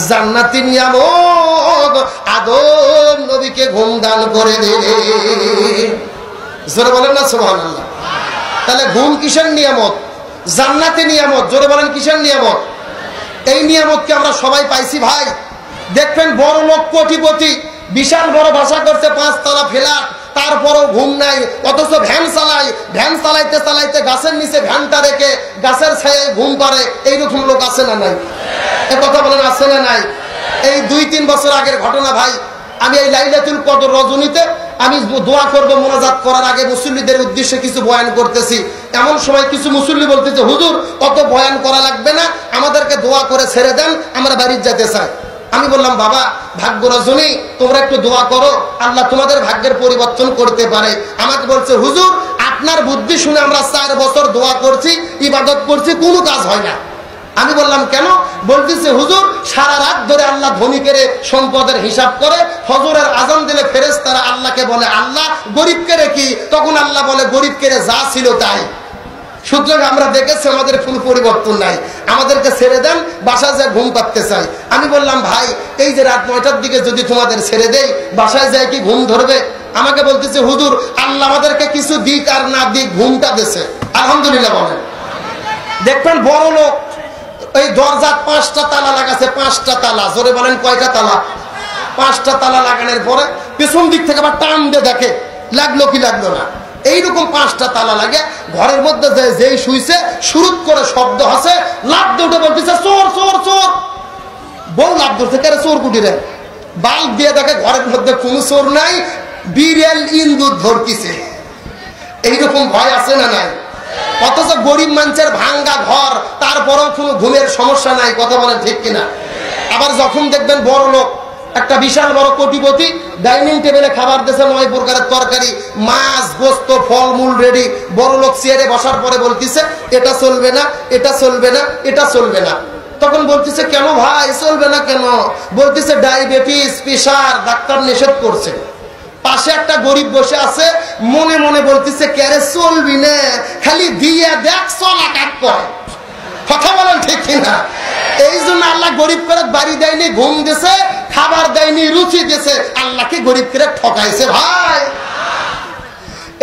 জান্নাতের নিয়ামত আদম নবীকে ঘুম দান করে দিলেন। জোরে বলেন না সুবহানাল্লাহ। তাহলে ঘুম কিসের নিয়ামত? জান্নাতের নিয়ামত। জোরে বলেন কিসের নিয়ামত? এই নিয়ামতকে আমরা সবাই পাইছি ভাই। দেখবেন বড় লোক কোটিপতি বিশাল বড় বাসা করতে, 5 তলা ফ্ল্যাট, তারপরও ঘুম নাই, অথচ ভ্যান চালায়, ভ্যান চালাইতে চালাইতে গাছের নিচে ভ্যানটা রেখে গাছের ছায়ায় ঘুম পারে। এইরকম লোক আছে না নাই? এ কথা বলেন আছে না নাই? এই 2-3 বছর আগের ঘটনা ভাই। আমি এই লাইলাতুল কদর রজনীতে আমি দোয়া করব, মোনাজাত করার আগে মুসল্লিদের উদ্দেশ্যে কিছু বয়ান করতেছি। এমন সময় কিছু মুসল্লি বলতেছে হুজুর অত বয়ান করা লাগবে না, আমাদেরকে দোয়া করে ছেড়ে দেন, আমরা বাড়ি যেতে চাই। আমি বললাম বাবা ভাগ্য রজনী, তোমরা একটু দোয়া করো, আল্লাহ তোমাদের ভাগ্যের পরিবর্তন করতে পারে। আমাকে বলছে হুজুর আপনার বুদ্ধি শুনে আমরা 4 বছর দোয়া করছি, ইবাদত করছি, কোনো কাজ হয় না। আমি বললাম কেন? বলতেছে হুজুর সারা রাত ধরে আল্লাহ ধনীকের সম্পদের হিসাব করে, ফজরের আজান দিলে ফেরেশতারা আল্লাহকে বলে আল্লাহ গরিবকে কি, তখন আল্লাহ বলে গরিবকে যা ছিল তাই। সুতরাং আমরা দেখেছি আমাদের কোনো পরিবর্তন নাই, আমাদেরকে ছেড়ে দেন, বাসায় যায় ঘুম পাড়তে চাই। আমি বললাম ভাই এই যে রাত 9টার দিকে যদি তোমাদের ছেড়ে দেই বাসায় যায় কি ঘুম ধরবে? আমাকে বলতেছে হুজুর আল্লাহ আমাদেরকে কিছু দিক আর না দিক ঘুমটা দিছে, আলহামদুলিল্লাহ বলেন। দেখবেন বড় লোক এই দরজা 5টা তালা লাগাছে, 5টা তালা। জোরে বলেন কয়টা তালা? 5টা তালা লাগানোর পরে পেছন দিক থেকে আবার টান দিয়ে দেখে লাগলো কি লাগলো না। এইরকম 5টা তালা লাগে, ঘরের মধ্যে যেই শুইছে শুরুত করে শব্দ আছে, লাফ দিয়ে উঠে বলতেছে চোর চোর চোর। বউ লাফ ধরছে কেন চোর কুটিরে, বাল্ব দিয়ে দেখে ঘরের মধ্যে কোনো চোর নাই, বিড়াল ইন্দুর ধরতিছে। এইরকম ভয় আছে না নাই? অথচ গরিব মানুষের ভাঙ্গা ঘর, তারপরেও কোনো ঘুমের সমস্যা নাই। কথা বলেন ঠিক কিনা? আবার যখন দেখবেন বড় লোক একটা বিশাল বড় কোটিপতি ডাইনিং টেবিলে খাবার দিয়েছে, 9 প্রকারের তরকারি, মাছ গোস্ত ফলমূল রেডি, বড় লোক চেয়ারে বসার পরে বলতেছে এটা চলবে না, এটা চলবে না, এটা চলবে না। তখন বলতেছে কেন ভাই চলবে না কেন? বলতেছে ডায়াবেটিস প্রেসার, ডাক্তার নিষেধ করছে। পাশে একটা গরিব বসে আছে, মনে মনে বলতেছে কেরে চলবি না, খালি দিয়ে দেখ চলা কাট করে। কথা বলেন ঠিক কিনা? এই জন্য আল্লাহ গরিব করে বাড়ি দেয়নি, ঘুম দিয়েছে, খাবার দেয়নি, রুচি দিয়েছে, আল্লাহকে গরিব করে ঠকাইছে ভাই।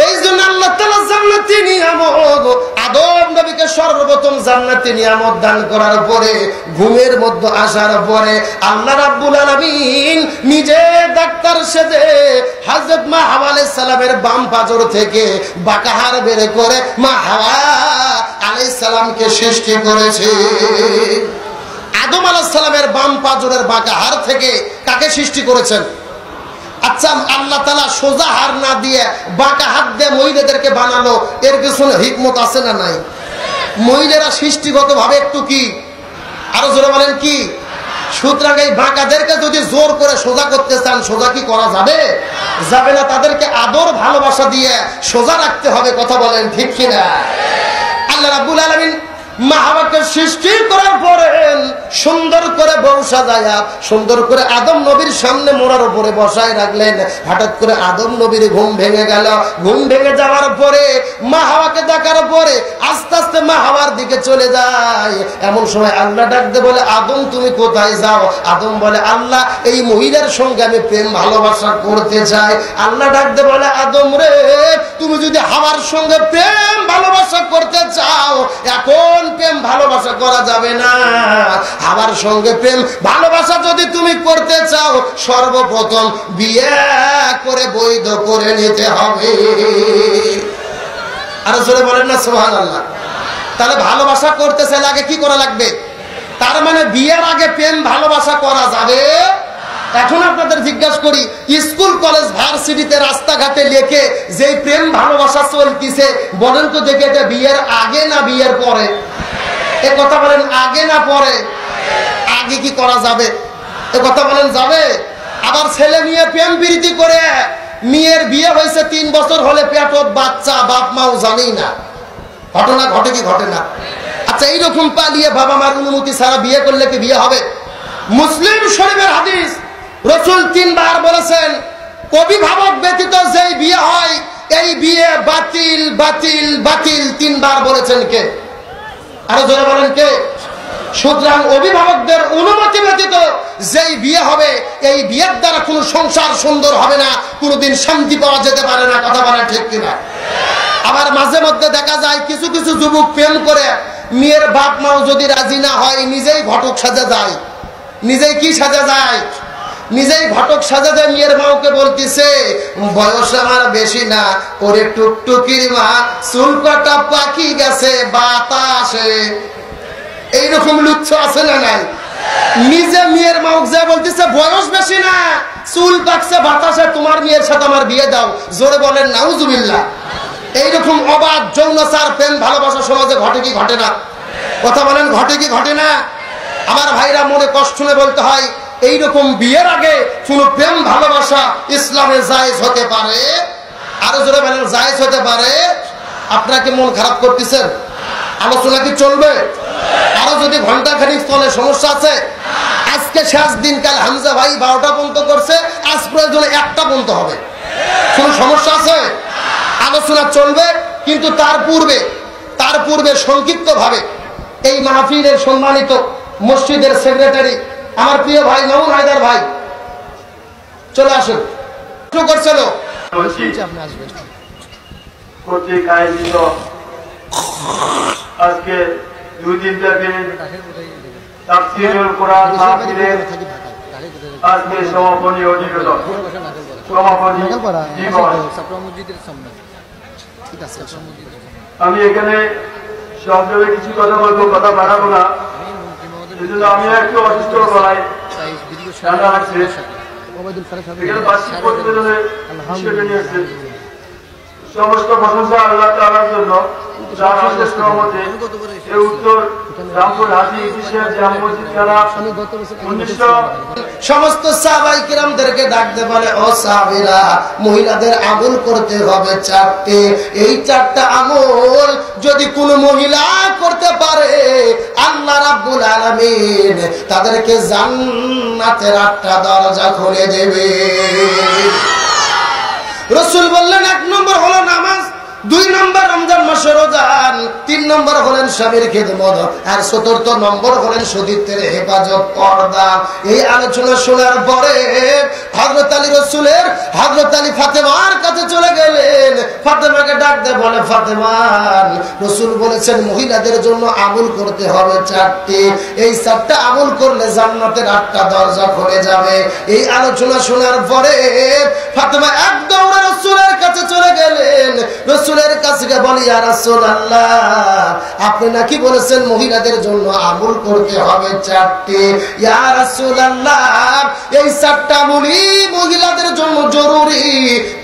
এই জন্য আল্লাহ তাআলা জান্নাতি নিয়ামত আদম নবীকে সর্বপ্রথম জান্নাতি নিয়ামত দান করার পরে ঘুমের মধ্যে আসার পরে আল্লাহ রাব্বুল আলামিন নিজে ডাক্তার সেজে হযরত মা হাওয়া আলাইহিস সালামের বাম পাজর থেকে বাঁকা হাড় বের করে মা হাওয়া আলাইহিস সালামকে সৃষ্টি করেছে। আদম আলাইহিস সালামের বাম পাজরের বাঁকা হাড় থেকে কাকে সৃষ্টি করেছেন? আচ্ছা আল্লাহ তাআলা সোজা হাড় না দিয়ে বাঁকা হাত দিয়ে মহিলাদেরকে বানালো, এর পিছনে হিকমত আছে না নাই? মহিলারা সৃষ্টিগত ভাবে একটু কি, আরো জোরে বলেন কি? সুতরাং এই বাঁকাদেরকে যদি জোর করে সোজা করতে চান, সোজা কি করা যাবে? যাবে না। তাদেরকে আদর ভালোবাসা দিয়ে সোজা রাখতে হবে। কথা বলেন ঠিক কিনা? আল্লাহ রাব্বুল আলামিন মা হাওয়াকে সৃষ্টি করার পরে সুন্দর করে বউ সাজায়া সুন্দর করে আদম নবীর সামনে মোড়ার উপরে বসায় রাখলেন। হঠাৎ করে আদম নবীর ঘুম ভেঙে গেল। ঘুম ভেঙে যাওয়ার পরে মা হাওয়াকে দেখার পরে আস্তে আস্তে মা হাওয়ার দিকে চলে যায়। এমন সময় আল্লাহ ডাকতে বলে, আদম তুমি কোথায় যাও? আদম বলে, আল্লাহ এই মহিলার সঙ্গে আমি প্রেম ভালোবাসা করতে চাই। আল্লাহ ডাকতে বলে, আদম রে, তুমি যদি হাওয়ার সঙ্গে প্রেম ভালোবাসা করতে চাও, এখন প্রেম ভালোবাসা করা যাবে না। হাওয়ার সঙ্গে প্রেম ভালোবাসা যদি তুমি করতে চাও, সর্বপ্রথম বিয়ে করে বৈধ করে নিতে হবে। আর জোরে বলেন না সুবহানাল্লাহ। তাহলে ভালোবাসা করতে চাইলে আগে কি করা লাগবে? তার মানে বিয়ের আগে প্রেম ভালোবাসা করা যাবে। এখন আপনাদের জিজ্ঞাসা করি, স্কুল কলেজ ভার্সিটিতে রাস্তাঘাটে লেখে যে প্রেম ভালোবাসা চলতিছে, বলেন তো দেখে এটা বিয়ের আগে না বিয়ের পরে? এ কথা বলেন, আগে না পরে? আগে কি করা যাবে? এ কথা বলেন যাবে? আবার ছেলে মেয়ে প্রেম প্রীতি করে, মেয়ের বিয়ে হয়েছে 3 বছর হলে পেটত বাচ্চা, বাপ মাও জানেই না। ঘটনা ঘটে কি ঘটে না? আচ্ছা, এইরকম পালিয়ে বাবা মার অনুমতি ছাড়া বিয়ে করলে কি বিয়ে হবে? মুসলিম শরীফের হাদিস, রাসূল 3 বার বলেছেন, অভিভাবক ব্যতীত যেই বিয়ে হয় এই বিয়ে বাতিল বাতিল বাতিল। 3 বার বলেছেন কে? আরো জোরে বলেন কে? সুতরাং অভিভাবকদের অনুমতি ব্যতীত যেই বিয়ে হবে এই বিয়ের দ্বারা কোনো সংসার সুন্দর হবে না, কোনোদিন শান্তি পাওয়া যেতে পারে না। কথা বলা ঠিক কিনা? আবার মাঝে মধ্যে দেখা যায় কিছু কিছু যুবক প্রেম করে মেয়ের বাপ মাও যদি রাজি না হয়, নিজেই ঘটক সাজা যায়। নিজেই কি সাজা যায়? নিজেই ঘটক সাজা যায়। মেয়ের মাওকে বলতেছে, বয়স আমার বেশি না, ওরে টুকটুকির মা, চুল কাটা পাখি গেছে বাতাসে। এইরকম লুচ্ছ আছে না নাই? নিজে মেয়ের মাওক যা বলতেছে, বয়স বেশি না, চুল পাকছে বাতাসে, তোমার মেয়ের সাথে আমার বিয়ে দাও। জোরে বলেন নাউজুবিল্লাহ। এইরকম অবাধ যৌনাচার প্রেম ভালোবাসা সমাজে ঘটে কি ঘটে না? কথা বলেন, ঘটে কি ঘটে না? আমার ভাইরা, মনে কষ্ট নিয়ে বলতে হয়, এইরকম বিয়ের আগে কোন প্রেম ভালোবাসা ইসলামে জায়েজ হতে পারে? আরো জোরে বলেন, জায়েজ হতে পারে। আপনারা কি মন খারাপ করতেছেন? আলোচনা কি চলবে? আরো যদি ঘন্টা খানিক চলে সমস্যা আছে? আজকে শেষ দিন, কাল হামজা ভাই 12টা পর্যন্ত করছে, আজ প্রয়োজনে 1টা পর্যন্ত হবে। কোন সমস্যা আছে? আলোচনা চলবে, কিন্তু তার পূর্বে সংক্ষিপ্ত ভাবে এই মাহফিলের সম্মানিত মসজিদের সেক্রেটারি আমার প্রিয় ভাই মামুন হায়দার ভাই চলে আসেন। করছিল আজকে 2 দিন ব্যাপী তাফসীরুল কোরআন মাহফিলের আজকে সমাপনী অধিবেশন, সমাপনী দিবস। আমি এখানে সংক্ষেপে কিছু কথা বলবো, কথা বাড়াবো না। এই জন্য আমি একটু অসুস্থ গলায় ঠান্ডা লাগছে। এখানে বার্ষিক প্রতিবেদনে হিসেবে নিয়েছে। সমস্ত প্রশংসা আল্লাহ তাআলার জন্য, যার অশেষ রহমতে এই উত্তর রামপুর হাজী ইতিশের জাম মসজিদ খানা 1900 সমস্ত সাহাবায়ে কিরামদেরকে ডাকতে বলে, ও সাহাবীরা, মহিলাদের আমল করতে হবে 4টে। এই 4টা আমল যদি কোনো মহিলা করতে পারে, আল্লাহ রাব্বুল আলামিন তাদেরকে জান্নাতের 8টা দরজা খুলে দেবে। রাসূল বললেন, 1 নম্বর হলো নামাজ, 2 নম্বর রমজান মাসের রোজা, 3 নম্বর হলেন স্বামীর খেদমত, আর 4র্থ নম্বর হলেন সতীত্বের হেফাজত, পর্দা। এই আলোচনা শোনার পরে হযরত আলী ফাতেমার কাছে চলে গেলেন। ফাতেমাকে ডাকতে বলে, ফাতেমা, রাসূল বলেছেন মহিলাদের জন্য আমল করতে হবে 4টে। এই 4টা আমল করলে জান্নাতের 8টা দরজা খুলে যাবে। এই আলোচনা শোনার পরে ফাতেমা এক দৌড়ে রাসূলের কাছে চলে গেলেন। রাসূলের কাছে বলি, ইয়া রাসূলুল্লাহ, আপনি নাকি বলেছেন মহিলাদের জন্য আমল করতে হবে 4টে। ইয়া রাসূলুল্লাহ, এই 4টা আমলই মহিলাদের জন্য জরুরি,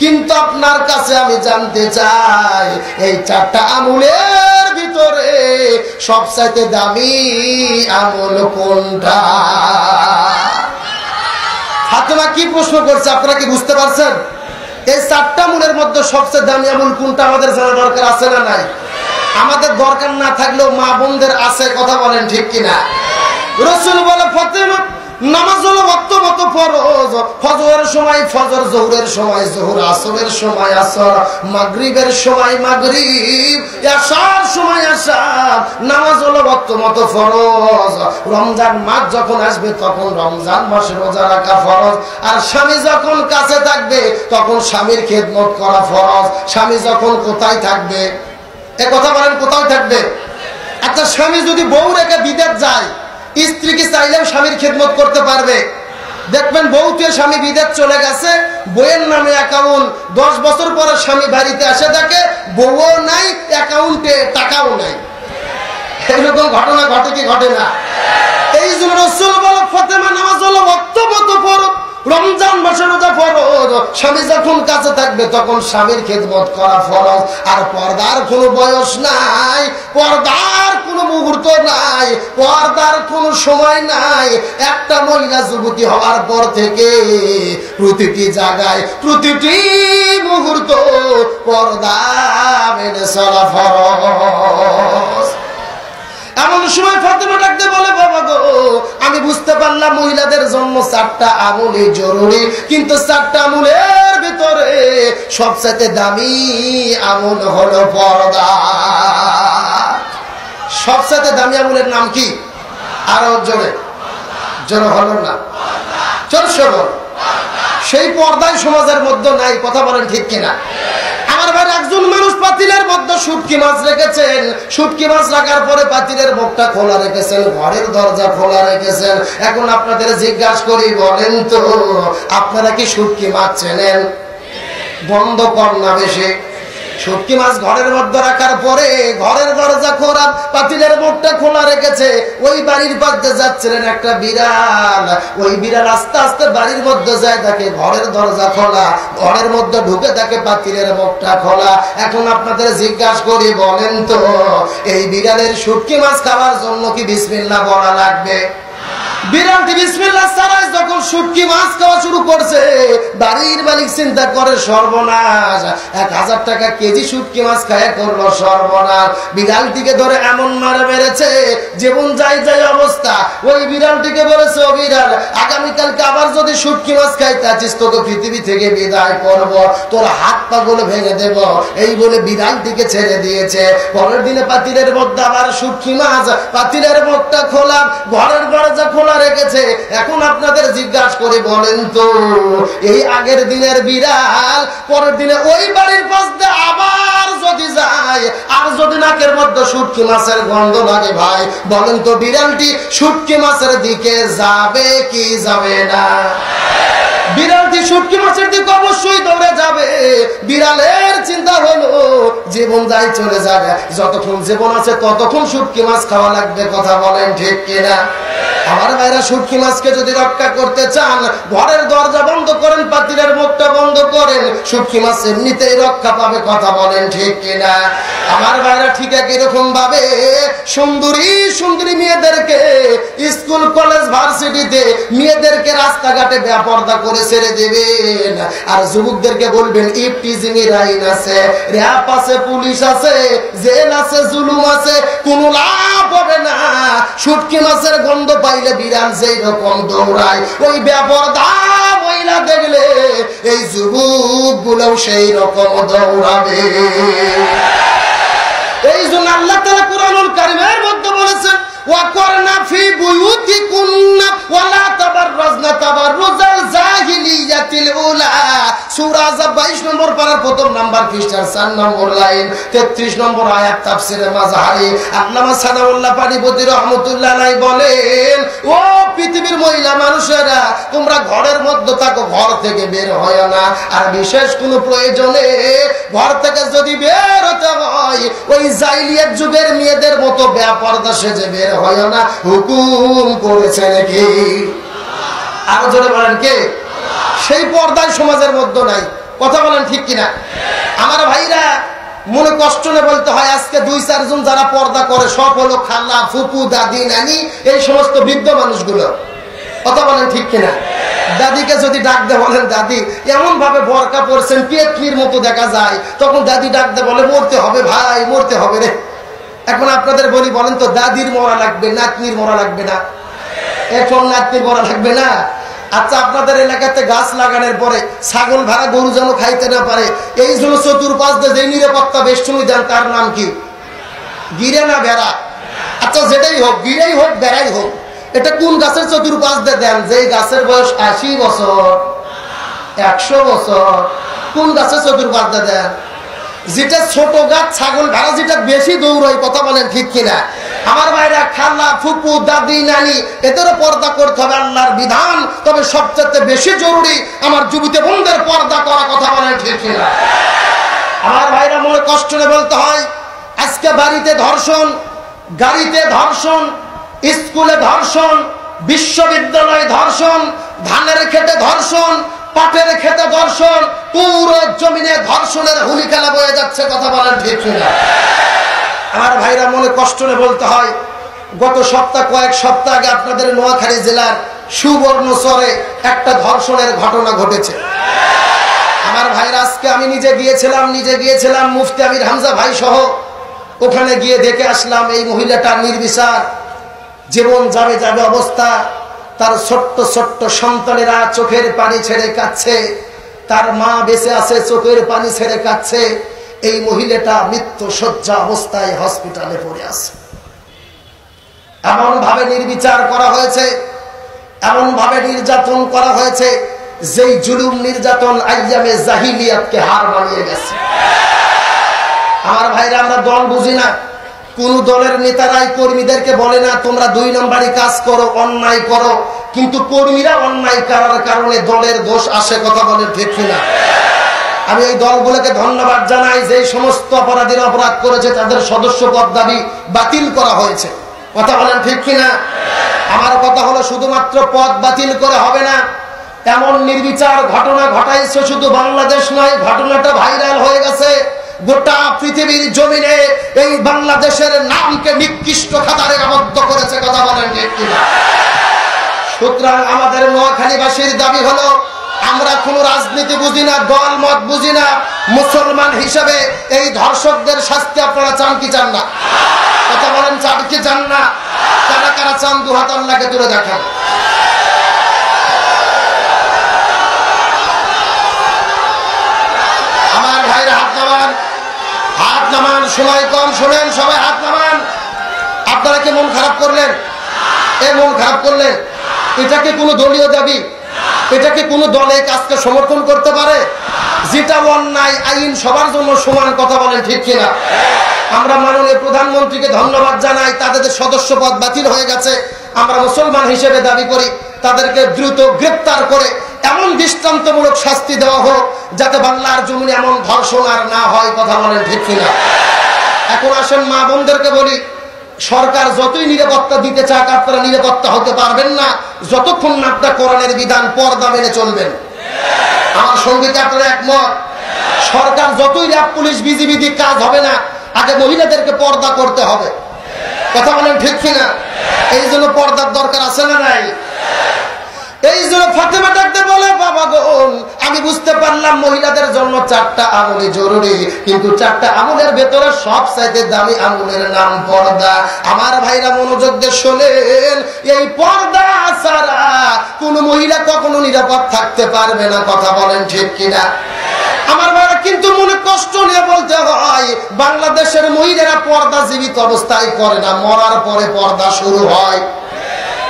কিন্তু আপনার কাছে আমি জানতে চাই এই 4টা আমলের ভিতরে সবচাইতে দামি আমল কোনটা? ফাতেমা কি প্রশ্ন করছে আপনারা কি বুঝতে পারছেন? এই 4টা আমলের মধ্যে সবচেয়ে দামি আমল কোনটা আমাদের জানা দরকার আছে না নাই? আমাদের দরকার না থাকলেও মা বোনদের আছে, কথা বলেন ঠিক কিনা? রাসূল বলে ফাতেমা নামাজ হলো ওয়াক্ত মতো ফরজ, ফজরের সময় ফজর, যোহরের সময় যোহর, আসরের সময় আসর, মাগরিবের সময় মাগরিব, ইশার সময় ইশা। নামাজ হলো ওয়াক্ত মতো ফরজ। রমজান মাস যখন আসবে তখন রমজান মাসে রোজা রাখা ফরজ। আর স্বামী যখন কাছে থাকবে তখন স্বামীর খেদমত করা ফরজ। স্বামী যখন কোথায় থাকবে, এ কথা বলেন, কোথায় থাকবে? একটা স্বামী যদি বউ রেখে বিদেশ যায়, স্ত্রী কি চাইলেও স্বামীর খেদমত করতে পারবে? দেখবেন বউ তুই স্বামী বিদেশ চলে গেছে, বইয়ের নামে অ্যাকাউন্ট, 10 বছর পরে স্বামী বাড়িতে আসে দেখে বউও নাই, অ্যাকাউন্টে টাকাও নাই। এইরকম ঘটনা ঘটে কি ঘটে না? এই জন্য রাসূল বলে ফাতেমা নামাজ হলো ওয়াক্ত মতো ফরজ, রমজান মাসে রোজা ফরজ। স্বামী যখন কাছে থাকবে তখন স্বামীর খেদমত করা ফরজ। আর পর্দার কোনো বয়স নাই, পর্দার কোনো মুহূর্ত নাই, পর্দার কোনো সময় নাই। একটা মহিলা যুবতী হওয়ার পর থেকে প্রতিটি জায়গায় প্রতিটি মুহূর্ত পর্দা মেনে চলা ফরজ। এমন সময় ফাতেমা ডাকতে বলে, বাবা গো, আমি বুঝতে পারলাম মহিলাদের জন্য 4টা আমলই জরুরি, কিন্তু 4টা আমলের ভিতরে সবচেয়ে দামি আমল হলো পর্দা। সবচেয়ে দামি আমলের নাম কি? আরো জোরে জোরে হলো না, চল বল। সেই পর্দায় সমাজের মধ্যে নাই, কথা বলেন ঠিক কিনা? আমার ভাই একজন মানুষ পাতিলের মধ্যে শুটকি মাছ রেখেছেন, শুটকি মাছ রাখার পরে পাতিলের মুখটা খোলা রেখেছেন, ঘরের দরজা খোলা রেখেছেন। এখন আপনাদের জিজ্ঞাসা করি, বলেন তো আপনারা কি শুটকি মাছ চেনেন? বন্ধ কর না বেশি। শুটকি মাছ ঘরের মধ্যে রাখার পরে ঘরের দরজা খোলা, পাতিলের মুখটা খোলা রেখেছে। ওই বাড়ির পাশে যাচ্ছিলেন একটা বিড়াল, ওই বিড়াল আস্তে আস্তে বাড়ির মধ্যে যায়, দেখে ঘরের দরজা খোলা, ঘরের মধ্যে ঢুকে দেখে পাতিলের মুখটা খোলা। এখন আপনাদের জিজ্ঞাসা করি, বলেন তো এই বিড়ালের শুটকি মাছ খাওয়ার জন্য কি বিসমিল্লাহ বলা লাগবে? বিড়ালটি বিসমিল্লাহ ছাড়াই যখন শুটকি মাছ খাওয়া শুরু করছে, বাড়ির মালিক চিন্তা করে সর্বনাশ, 1000 টাকা কেজি শুটকি মাছ খায় করলো সর্বনাশ। বিড়ালটিকে ধরে এমন মার মেরেছে জীবন যাই যাই অবস্থা। ওই বিড়ালটিকে বলেছে, ও বিড়াল, আগামীকালকে আবার যদি শুটকি মাছ খাইতে আছিস তোকে পৃথিবী থেকে বিদায় করব, তোর হাত পা গুলো ভেঙে দেব। এই বলে বিড়ালটিকে ছেড়ে দিয়েছে। পরের দিনে পাতিলের মধ্যে আবার শুটকি মাছ, পাতিলের মুখটা খোলা, ঘরের দরজা খোলা রেখেছে। এখন আপনাদের জিজ্ঞাসা করে বলেন তো এই আগের দিনের বিড়াল পরের দিনে ওই বাড়ির পাশ দিয়ে আবার যদি যায়, আর যদি নাকের মধ্যে শুটকি মাছের গন্ধ লাগে, ভাই বলেন তো বিড়ালটি শুটকি মাছের দিকে যাবে কি যাবে না? বিড়ালটি শুটকি মাছের দিকে অবশ্যই দৌড়ে যাবে। বিড়ালের চিন্তা হলো জীবন যাই চলে যাবে, যতক্ষণ জীবন আছে ততক্ষণ শুটকি মাছ খাওয়া লাগবে, কথা বলেন ঠিক কিনা? আমার ভাইরা শুটকি মাছকে যদি রক্ষা করতে চান, ঘরের দরজা বন্ধ করেন, পাতিলের মুখটা বন্ধ করেন, শুটকি মাছ এমনিতেই রক্ষা পাবে, কথা বলেন ঠিক কিনা? আমার ভাইরা ঠিক একরকম ভাবে সুন্দরী সুন্দরী মেয়েদেরকে স্কুল কলেজ ভার্সিটিতে মেয়েদেরকে রাস্তাঘাটে বেপরদা করে ছেড়ে দেবেন। আর যুবকদেরকে বলবেন ইফটিজিং এর আইন আছে, র‍্যাপ আছে, পুলিশ আছে, জেল আছে, জুলুম আছে, কোনো লাভ হবে না। শুটকি মাছের গন্ধ পাইলে বিড়াল যেই রকম দৌড়ায়, ওই বেপরদা মহিলা দেখলে এই যুবক গুলো সেই রকম দৌড়াবে। এই জন্য আল্লাহ তাআলা কুরআনুল কারীমের মধ্যে বলেছেন, ওয়াকরনা ফি বুয়ুতিকুন্না ওয়ালা তাবাররাজনা তাবাররুজাল জাহিলিয়াতিল উলা। সূরা আযাব 22 নম্বর পারার প্রথম নাম্বার পৃষ্ঠার 4 নম্বর লাইন 33 নম্বর আয়াত তাফসিরে মাযহারি আল্লামা সানাউল্লাহ পানিপতি রাহমাতুল্লাহ আলাইহি বলেন, ও পৃথিবীর মহিলা মানুষেরা, তোমরা ঘরের মধ্যে থাকো, ঘর থেকে বের হয় না। আর বিশেষ কোনো প্রয়োজনে ঘর থেকে যদি বের হতে হয়, ওই জাইলিয়াত যুগের মেয়েদের মতো বেপরদা সেজে বের হয় না, হুকুম করেছে নাকি? আরো জোরে বলেন কে? সেই পর্দায় সমাজের মধ্যে নাই, কথা বলেন ঠিক কিনা? আমার ভাইরা মনে কষ্ট না বলতে হয়, আজকে 2-4 জন যারা পর্দা করে সব হলো খালা, ফুপু, দাদি, নানি, এই সমস্ত বৃদ্ধ মানুষগুলো, কথা বলেন ঠিক কিনা? দাদিকে যদি ডাক দে বলেন, দাদি এমন ভাবে বরকা পরছেন পেটনির মতো দেখা যায়, তখন দাদি ডাক দে বলে, মরতে হবে ভাই, মরতে হবে রে। এখন আপনাদের বলি, বলেন তো দাদির মরা লাগবে, নাতনির মরা লাগবে না? এখন নাতনির মরা লাগবে না? আচ্ছা, আপনাদের এলাকাতে গাছ লাগানোর পরে ছাগল ভাড়া গরু যেন খাইতে না পারে, এই জন্য চতুর্পাশ দিয়ে যে নিরাপত্তা বেষ্টনী দেন, তার নাম কি? গিরে না বেড়া? আচ্ছা, যেটাই হোক, গিরেই হোক বেড়াই হোক, এটা কোন গাছের চতুর্পাশ দিয়ে দেন? যে গাছের বয়স 80 বছর 100 বছর, কোন গাছের চতুর্পাশ দিয়ে দেন? যেটা ছোট গাছ, ছাগল ভেড়া যেটা বেশি দৌড়ায়, কথা বলেন ঠিক কিনা? আমার ভাইরা, খালা, ফুপু, দাদি, নানি, এদেরও পর্দা করতে হবে, আল্লাহর বিধান। তবে সবচেয়ে বেশি জরুরি আমার যুবতী বোনদের পর্দা করা, কথা বলেন ঠিক কিনা? আমার ভাইরা, মনে কষ্ট নিয়ে বলতে হয়, আজকে বাড়িতে ধর্ষণ, গাড়িতে ধর্ষণ, স্কুলে ধর্ষণ, বিশ্ববিদ্যালয়ে ধর্ষণ, ধানের খেতে ধর্ষণ, পাটের খেতে ধর্ষণ, পুরো জমিনে ধর্ষণের হুলি খেলা বয়ে যাচ্ছে, কথা বলেন ঠিক কিনা? আমার ভাইরা, মনে কষ্ট নিয়ে বলতে হয়, গত কয়েক সপ্তাহ আগে আপনাদের নোয়াখালী জেলার সুবর্ণচরে একটা ধর্ষণের ঘটনা ঘটেছে। আমার ভাইরা, আজকে আমি নিজে গিয়েছিলাম মুফতি আমির হামজা ভাই সহ, ওখানে গিয়ে দেখে আসলাম এই মহিলাটা নির্বিচার, জীবন যাবে অবস্থা। তার ছোট্ট ছোট্ট সন্তানেরা চোখের পানি ছেড়ে কাঁদছে, তার মা বেঁচে আছে, চোখের পানি ছেড়ে কাঁদছে। এই মহিলাটা মৃত্যু শয্যা অবস্থায় হসপিটালে পড়ে আছে। এমন ভাবে নির্বিচার করা হয়েছে, এমন ভাবে নির্যাতন করা হয়েছে, যেই জুলুম নির্যাতন আইয়ামে জাহিলিয়াতকে হার মানিয়ে গেছে। আমার ভাইরা, আমরা দল বুঝি না। কোন দলের নেতারাই কর্মীদেরকে বলে না তোমরা 2 নম্বরই কাজ করো, অন্যায় করো, কিন্তু কর্মীরা অন্যায় করার কারণে দলের দোষ আসে, কথা বলেন ঠিক কিনা? আমি এই দলগুলোকে ধন্যবাদ জানাই, যে সমস্ত অপরাধীরা অপরাধ করেছে তাদের সদস্য পদ দাবি বাতিল করা হয়েছে, কথা বলেন ঠিক কিনা? আমার কথা হলো, শুধুমাত্র পদ বাতিল করে হবে না, এমন নির্বিচার ঘটনা ঘটাইছে শুধু বাংলাদেশ নয়, ঘটনাটা ভাইরাল হয়ে গেছে গোটা পৃথিবীর জমিনে। এই বাংলাদেশের নামকে নিকৃষ্ট খাতারে আবদ্ধ করেছে, কথা বলেন ঠিক কিনা? সুতরাং আমাদের নোয়াখালীবাসীর দাবি হলো, আমরা কোন রাজনীতি বুঝি না, দল মত বুঝি না, মুসলমান হিসেবে এই ধর্ষকদের শাস্তি আপনারা চান কি চান না? কথা বলেন, চান কি চান না? কারা কারা চান? 2 হাত আল্লাহকে তুলে দেখান। আমার ভাইরা, হাত নামান, হাত নামান, সময় কম, শোনেন সবাই, হাত নামান। আপনারা কি মন খারাপ করলেন? মন খারাপ করলেন? এটা কি কোনো দলীয় দাবি? এটা কি কোনো দল এই কাজকে সমর্থন করতে পারে? যেটা অন্যায়, আইন সবার জন্য সমান, কথা বলেন ঠিক কিনা? আমরা মাননীয় প্রধানমন্ত্রীকে ধন্যবাদ জানাই, তাদের সদস্য পদ বাতিল হয়ে গেছে। আমরা মুসলমান হিসেবে দাবি করি তাদেরকে দ্রুত গ্রেপ্তার করে এমন দৃষ্টান্তমূলক শাস্তি দেওয়া হোক, যাতে বাংলার জমিনে এমন ধর্ষণ আর না হয়, কথা বলেন ঠিক কিনা? এখন আসেন, মা বোনদেরকে বলি, সরকার যতই নিরাপত্তা দিতে চাক, আপনারা নিরাপত্তা হতে পারবেন না যতক্ষণ না আপনার কোরআনের বিধান, পর্দা মেনে চলবেন। আমার সঙ্গে কি আপনারা একমত? সরকার যতই র্যাব, পুলিশ, বিজিবি দিয়ে কাজ হবে না, আগে মহিলাদেরকে পর্দা করতে হবে, কথা বলেন ঠিক কিনা? এই জন্য পর্দার দরকার আছে না নাই? এই জন্য ফাতেমা ডাকতে বলে, বাবা গো, আমি বুঝতে পারলাম মহিলাদের জন্য 4টা আমলই জরুরি, কিন্তু 4টা আমলের ভেতরে সবচাইতে দামি আমলের নাম পর্দা। আমার ভাইরা, মনোযোগ দিয়ে শোনেন, এই পর্দা ছাড়া কোন মহিলা কখনো নিরাপদ থাকতে পারবে না, কথা বলেন ঠিক কিনা? আমার ভাইরা, কিন্তু মনে কষ্ট নিয়ে বলতে হয়, বাংলাদেশের মহিলারা পর্দা জীবিত অবস্থায় করে না, মরার পরে পর্দা শুরু হয়,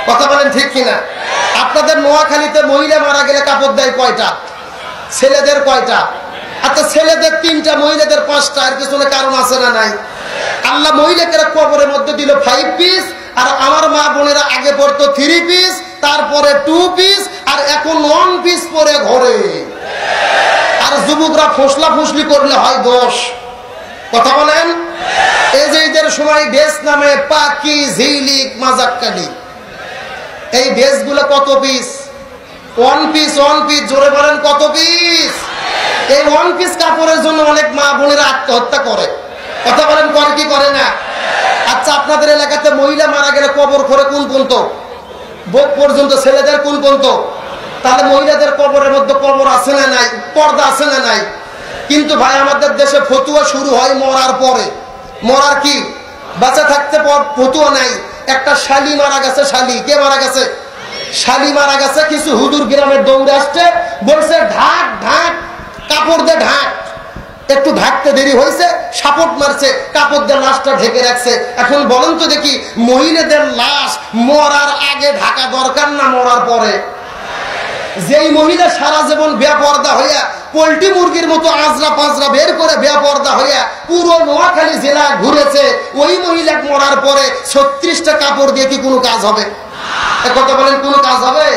কথা বলেন ঠিক কিনা? আপনাদের নোয়াখালীতে মহিলা মারা গেলে কাপড় দেয় কয়টা? ছেলেদের কয়টা? আচ্ছা, ছেলেদের 3টা, মহিলাদের 5টা। এর পিছনে কারণ আছে না নাই? আল্লাহ মহিলাকে কবরের মধ্যে দিল 5 পিস, আর আমার মা বোনেরা আগে পড়তো 3 পিস, তারপরে 2 পিস, আর এখন 1 পিস পরে ঘরে। আর যুবকরা ফসলা ফুসলি করলে হয় 10, কথা বলেন? এই যে ঈদের সময় ড্রেস নামে পাকি, ঝিলিক, মাজাক্কালি, এই ড্রেসগুলো কত পিস? 1 পিস, 1 পিস, জোরে বলেন কত পিস? এই 1 পিস কাপড়ের জন্য অনেক মা বোনেরা আত্মহত্যা করে, কথা বলেন করে কি করে না? আচ্ছা, আপনাদের এলাকাতে মহিলা মারা গেলে কবর করে কোন পর্যন্ত? বুক পর্যন্ত। ছেলেদের কোন পর্যন্ত? তাহলে মহিলাদের কবরের মধ্যে কবর আছে না নাই? পর্দা আছে না নাই? কিন্তু ভাই, আমাদের দেশে ফতুয়া শুরু হয় মরার পরে। মরার কি? বাঁচা থাকতে ফতুয়া নাই। একটা শালি মারা গেছে, শালি কে মারা গেছে? শালি মারা গেছে। কিছু হুজুর গ্রামের দৌড়ে আসছে, বলছে ঢাক ঢাক, কাপড় দিয়ে ঢাক। একটু ঢাকতে দেরি হয়েছে, সাপোর্ট মারছে, কাপড় দিয়ে লাশটা ঢেকে রাখছে। এখন বলেন তো দেখি, মহিলাদের লাশ মরার আগে ঢাকা দরকার না মরার পরে? যেই মহিলা সারা জীবন বেপর্দা হইয়া পোল্ট্রি মুরগির মতো আজরা পাঁজরা বের করে বেপর্দা হইয়া পুরো নোয়াখালী জেলা ঘুরেছে, ওই মহিলা মরার পরে 36টা কাপড় দিয়ে কি কোনো কাজ হবে? কথা বলেন, কোনো কাজ হবে?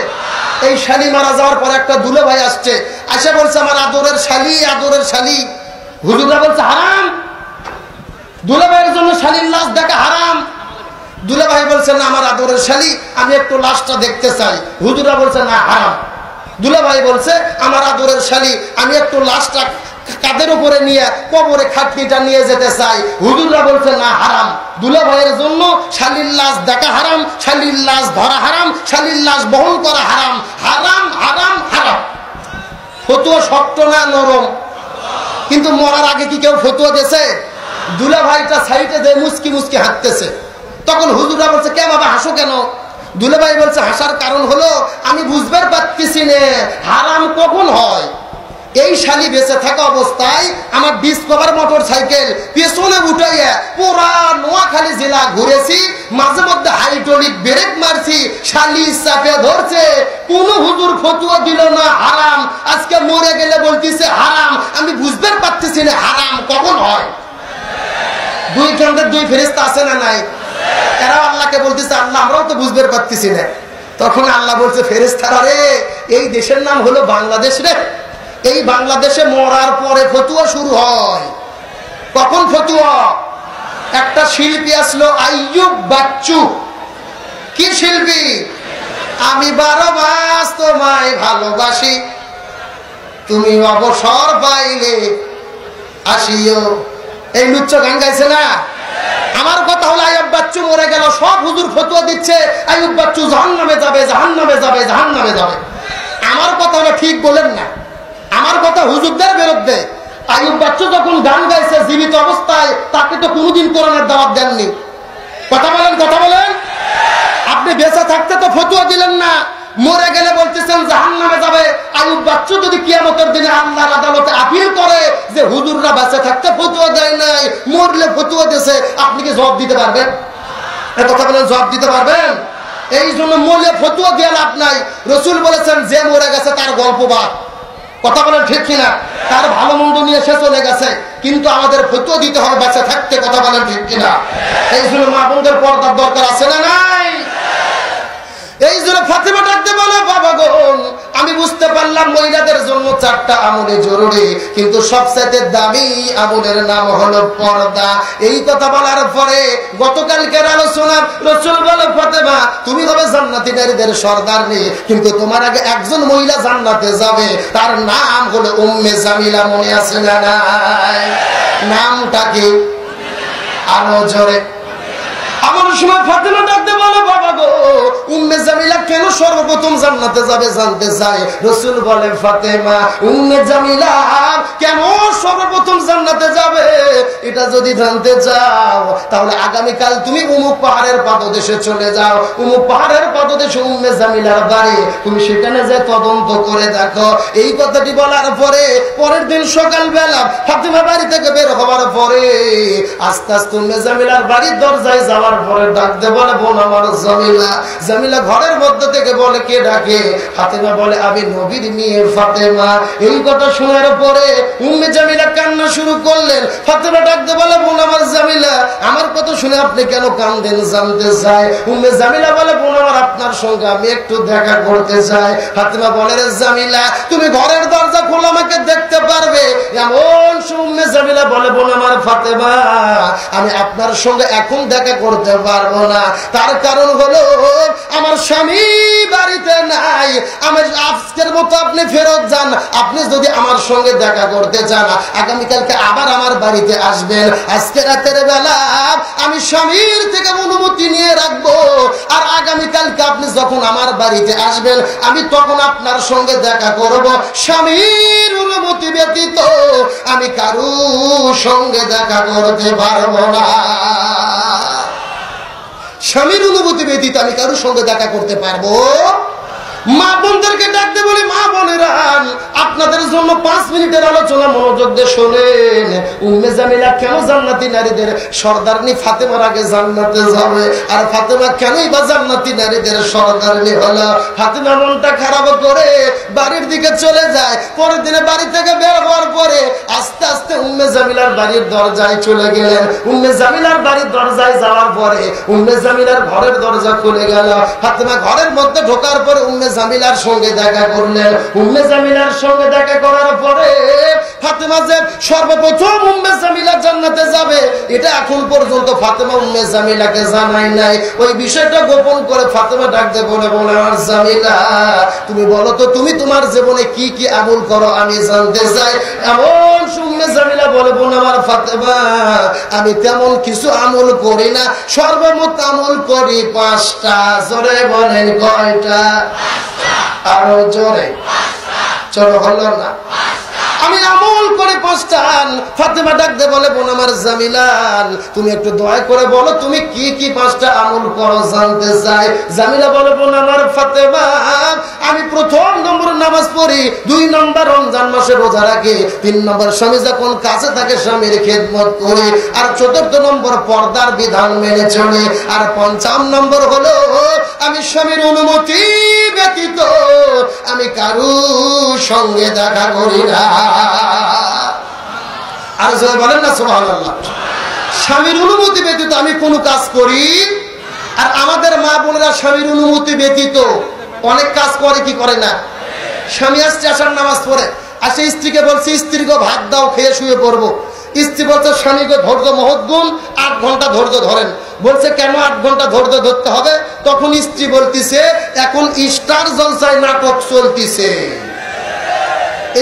এই শালি মারা যাওয়ার পর একটা দুলে ভাই আসছে, আসে বলছে আমার আদরের শালি, আদরের শালি। হুজুররা বলছে হারাম, দুলে ভাইয়ের জন্য শালির লাশ দেখা হারাম। দুলে ভাই বলছে না আমার আদরের শালি, আমি একটু লাশটা দেখতে চাই। হুজুররা বলছে না হারাম। দুলে ভাই বলছে আমার আদরের শালি, আমি একটু লাশটা কাদের উপরে নিয়ে কবরে খাটনিটা নিয়ে যেতে চাই। হুজুররা বলছে না হারাম। দুলে ভাইয়ের জন্য শালির লাশ দেখা হারাম, শালির লাশ ধরা হারাম, শালির লাশ বহন করা হারাম। হারাম হারাম হারাম। ফতুয়া শক্ত না নরম? কিন্তু মরার আগে কি কেউ ফতুয়া দিয়েছে? দুলা ভাইটা সাইডে যে মুচকি মুচকি হাঁটতেছে, তখন হুজুররা বলছে কে বাবা হাসো কেন? দুলা ভাই বলছে হাসার কারণ হলো আমি বুঝবার পারতেছি না হারাম কখন হয়। এই শালি বেঁচে থাকা অবস্থায় আমার ডিসকভার মোটর সাইকেল পেছনে উঠাইয়া পুরা নোয়াখালী জেলা ঘুরেছি, মাঝে মধ্যে হাইড্রোলিক ব্রেক মারছি, শালি চাপে ধরছে, কোন হুজুর ফতুয়া দিল না হারাম। আজকে মরে গেলে বলতেছে হারাম। আমি বুঝবার পারতেছি না হারাম কখন হয়। দুই কান্ডের দুই ফেরেশতা আছে না নাই? এরা আল্লাহকে বলতেছে আল্লাহ আমরাও তো বুঝবার পারতেছি না। তখন আল্লাহ বলছে ফেরেশতারা রে, এই দেশের নাম হলো বাংলাদেশ রে। এই বাংলাদেশে মরার পরে ফতুয়া শুরু হয়। কখন ফতুয়া? একটা শিল্পী আসলো আইয়ুব বাচ্চু। কি শিল্পী? আমি 12 মাস তোমায় ভালোবাসি, তুমি অবসর পাইলে আসিও। এই লুচ্চ গান গাইছে না? আমার কথা হলো আইয়ুব বাচ্চু মরে গেল, সব হুজুর ফতুয়া দিচ্ছে আইয়ুব বাচ্চু জাহান্নামে যাবে, জাহান্নামে যাবে, জাহান্নামে যাবে। আমার কথা হলো ঠিক বলেন না, আমার কথা হুজুরদের বিরুদ্ধে। আইয়ুব বাচ্চু যখন গান গাইছে জীবিত অবস্থায়, তাকে তো কোনোদিন কোরআনের দাওয়াত দেননি। কথা বলেন, কথা বলেন। আপনি বেঁচে থাকতে তো ফতুয়া দিলেন না, মরে গেলে বলতেছেন জাহান্নামে যাবে। আইয়ুব বাচ্চু যদি কিয়ামতের দিনে আল্লাহর আদালতে আপিল করে যে হুজুররা বেঁচে থাকতে ফতুয়া দেয় নাই, মরলে ফতুয়া দিয়েছে, আপনি কি জবাব দিতে পারবেন? কথা বলেন, জবাব দিতে পারবেন? এই জন্য মরলে ফতুয়া দিয়ে লাভ নাই। রাসূল বলেছেন যে মরে গেছে তার গল্প বাদ। কথা বলেন ঠিক কিনা? তার ভালো মন্দ নিয়ে সে চলে গেছে, কিন্তু আমাদের ফতুয়া দিতে হবে বেঁচে থাকতে। কথা বলেন ঠিক কিনা? এই জন্য মা বোনদের পর্দার দরকার আছে না নাই? এই জন্য ফাতেমা ডাকতে বলে বাবা গো, আমি বুঝতে পারলাম মহিলাদের জন্য 4টা আমলে জরুরি, কিন্তু সবচেয়ে দামি আমলের নাম হলো পর্দা। এই কথা বলার পরে গতকালকের আলোচনা রাসূল বলে ফাতেমা তুমি হবে জান্নাতি নারীদের সর্দারনি, কিন্তু তোমার আগে একজন মহিলা জান্নাতে যাবে, তার নাম হলো উম্মে জামিলা। মনে আছে না নাই? নামটা কি? আরো জোরে। আমার সময় ফাতেমা ডাকতে বলে বাবা গো, উম্মে জামিলা কেন সর্বপ্রথম জান্নাতে যাবে জানতে চাই। রাসূল বলে ফাতেমা উম্মে জামিলা কেন সর্বপ্রথম জান্নাতে যাবে এটা যদি জানতে চাও, তাহলে আগামীকাল তুমি উমুক পাহাড়ের পাদদেশে চলে যাও। উমুক পাহাড়ের পাদদেশে উম্মে জামিলার বাড়ি, তুমি সেখানে যে তদন্ত করে দেখো। এই কথাটি বলার পরে পরের দিন সকালবেলা ফাতেমা বাড়ি থেকে বের হওয়ার পরে আস্তে আস্তে উম্মে জামিলার বাড়ির দরজায় যাওয়ার পরে ডাকতে বলে বোন আমার জামিলা। জামিলা ঘরের মধ্যে থেকে বলে কে ডাকে? ফাতেমা বলে আমি নবীর মেয়ে ফাতেমা। এই কথা শোনার পরে উম্মে জামিলা কান্না শুরু করলেন। ফাতেমা ডাকতে বলে বোন আমার জামিলা, আমার কথা শুনে আপনি কেন কান্দেন জানতে চাই। উম্মে জামিলা বলে বোন আমার আপনার সঙ্গে আমি একটু দেখা করতে চাই। ফাতেমা বলে রে জামিলা তুমি ঘরের দরজা খোলা আমাকে দেখতে পারবে? এমন উম্মে জামিলা বলে বোন আমার ফাতেমা আমি আপনার সঙ্গে এখন দেখা করতে পারবো না, তার কারণ হলো আমার স্বামী বাড়িতে নাই। আমি আজকের মতো আপনি ফেরত যান। আপনি যদি আমার সঙ্গে দেখা করতে চান আগামীকালকে আবার আমার বাড়িতে আসবেন। আজকে রাতের বেলা আমি স্বামীর থেকে অনুমতি নিয়ে রাখবো, আর আগামীকালকে আপনি যখন আমার বাড়িতে আসবেন আমি তখন আপনার সঙ্গে দেখা করব। স্বামীর অনুমতি ব্যতীত আমি কারো সঙ্গে দেখা করতে পারবো না। স্বামীর অনুমতি ব্যতীত আমি কারোর সঙ্গে দেখা করতে পারবো? মা বোনদেরকে ডাকতে বলি, মা বোনেরা আপনাদের জন্য 5 মিনিটের আলোচনা মনোযোগ দিয়ে শোনেন। উম্মে জামিলা কেন জান্নাতি নারীদের সর্দারনি ফাতেমার আগে জান্নাতে যাবে, আর ফাতেমা কেনই বা জান্নাতি নারীদের সর্দারনি হলো? ফাতেমা মনটা খারাপ করে বাড়ির দিকে চলে যায়। পরের দিনে বাড়ি থেকে বের হওয়ার পরে আস্তে আস্তে উম্মে জামিলার বাড়ির দরজায় চলে গেলেন। উম্মে জামিলার বাড়ির দরজায় যাওয়ার পরে উম্মে জামিলার ঘরের দরজা খুলে গেল। ফাতেমা ঘরের মধ্যে ঢোকার পরে উম্মে জামিলার সঙ্গে দেখা করলেন। উম্মে জামিলার সঙ্গে দেখা করার পরে ফাতেমা যে সর্বপ্রথম উম্মে জামিলা জান্নাতে যাবে এটা এখন পর্যন্ত ফাতেমা উম্মে জামিলাকে জানায় নাই। ওই বিষয়টা গোপন করে ফাতেমা ডাকতে বলে, বলে আমার জামিলা তুমি বলো তো তুমি তোমার জীবনে কি কি আমল করো আমি জানতে চাই। এমন উম্মে জামিলা বলে, বোন আমার ফাতেমা আমি তেমন কিছু আমল করি না, সর্বমোট আমল করি 5টা। জোরে বলেন কয়টা? আরো জোরে। চলো হলো না? আমি আমল করে 5টা। ফাতেমা ডাকতে বলে, বোন আমার জামিলাল তুমি একটু দয়া করে বলো তুমি কি কি 5টা আমল করো জানতে চাই। জামিলা বলে, বোন আমার ফাতেমা আমি 1 নম্বর নামাজ পড়ি, 2 নম্বর রমজান মাসে রোজা রাখি, 3 নম্বর স্বামী যখন কাছে থাকে স্বামীর খেদমত করি, আর 4th নম্বর পর্দার বিধান মেনে চলি, আর 5ম নম্বর হলো আমি স্বামীর অনুমতি ব্যতীত আমি কারো সঙ্গে দেখা করি না। আর জয় বলেন না সুবহানাল্লাহ। স্বামীর অনুমতি ব্যতীত আমি কোনো কাজ করি। আর আমাদের মা বোনেরা স্বামীর অনুমতি ব্যতীত অনেক কাজ করে কি করে না? স্বামী আসছে আসার নামাজ পড়ে আসে, স্ত্রীকে বলছে স্ত্রীকে ভাত দাও খেয়ে শুয়ে পড়বো। স্ত্রী বলছে স্বামীকে ধৈর্য মহৎ গুণ, 8 ঘন্টা ধৈর্য ধরেন। বলছে কেন 8 ঘন্টা ধৈর্য ধরতে হবে? তখন স্ত্রী বলতিছে এখন স্টার জলসায় নাটক চলতিছে।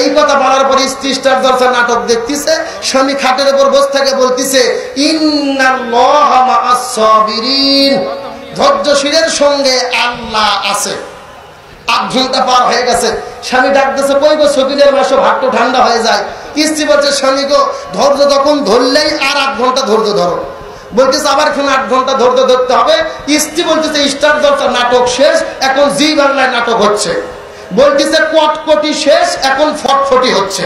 এই কথা বলার পর স্ত্রী স্টার জলসা নাটক দেখতেছে, স্বামী খাটের উপর বসে থেকে বলতিছে ইন্নাল্লাহা মাআস সাবিরিন, ধৈর্যশীলের সঙ্গে আল্লাহ আছে। 8 ঘন্টা পার হয়ে গেছে, স্বামী ডাকতেছে কই গো সবিনের মাসে ভাতটা ঠান্ডা হয়ে যায়। স্ত্রী বলছে স্বামী গো ধৈর্য যখন ধরলেই আর 8 ঘন্টা ধৈর্য ধরো। বলতেছে আবার এখন 8 ঘন্টা ধৈর্য ধরতে হবে। স্ত্রী বলতেছে স্টার জলসা নাটক শেষ, এখন জি বাংলায় নাটক হচ্ছে। বলতেছে কটকটি শেষ, এখন ফটফটি হচ্ছে।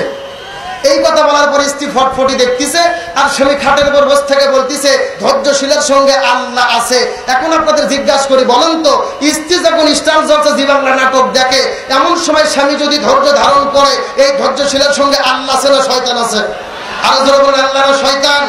এই কথা বলার পর স্ত্রী ফটফটি দেখতেছে, আর স্বামী খাটের উপর বসে থেকে বলতেছে ধৈর্যশীলের সঙ্গে আল্লাহ আছে। এখন আপনাদের জিজ্ঞাসা করি বলেন তো, স্ত্রী যখন স্টার জলসা জি বাংলা নাটক দেখে এমন সময় স্বামী যদি ধৈর্য ধারণ করে এই ধৈর্যশীলের সঙ্গে আল্লাহ আছে না শয়তান আছে? আর যারা বলেন আল্লাহ না শয়তান?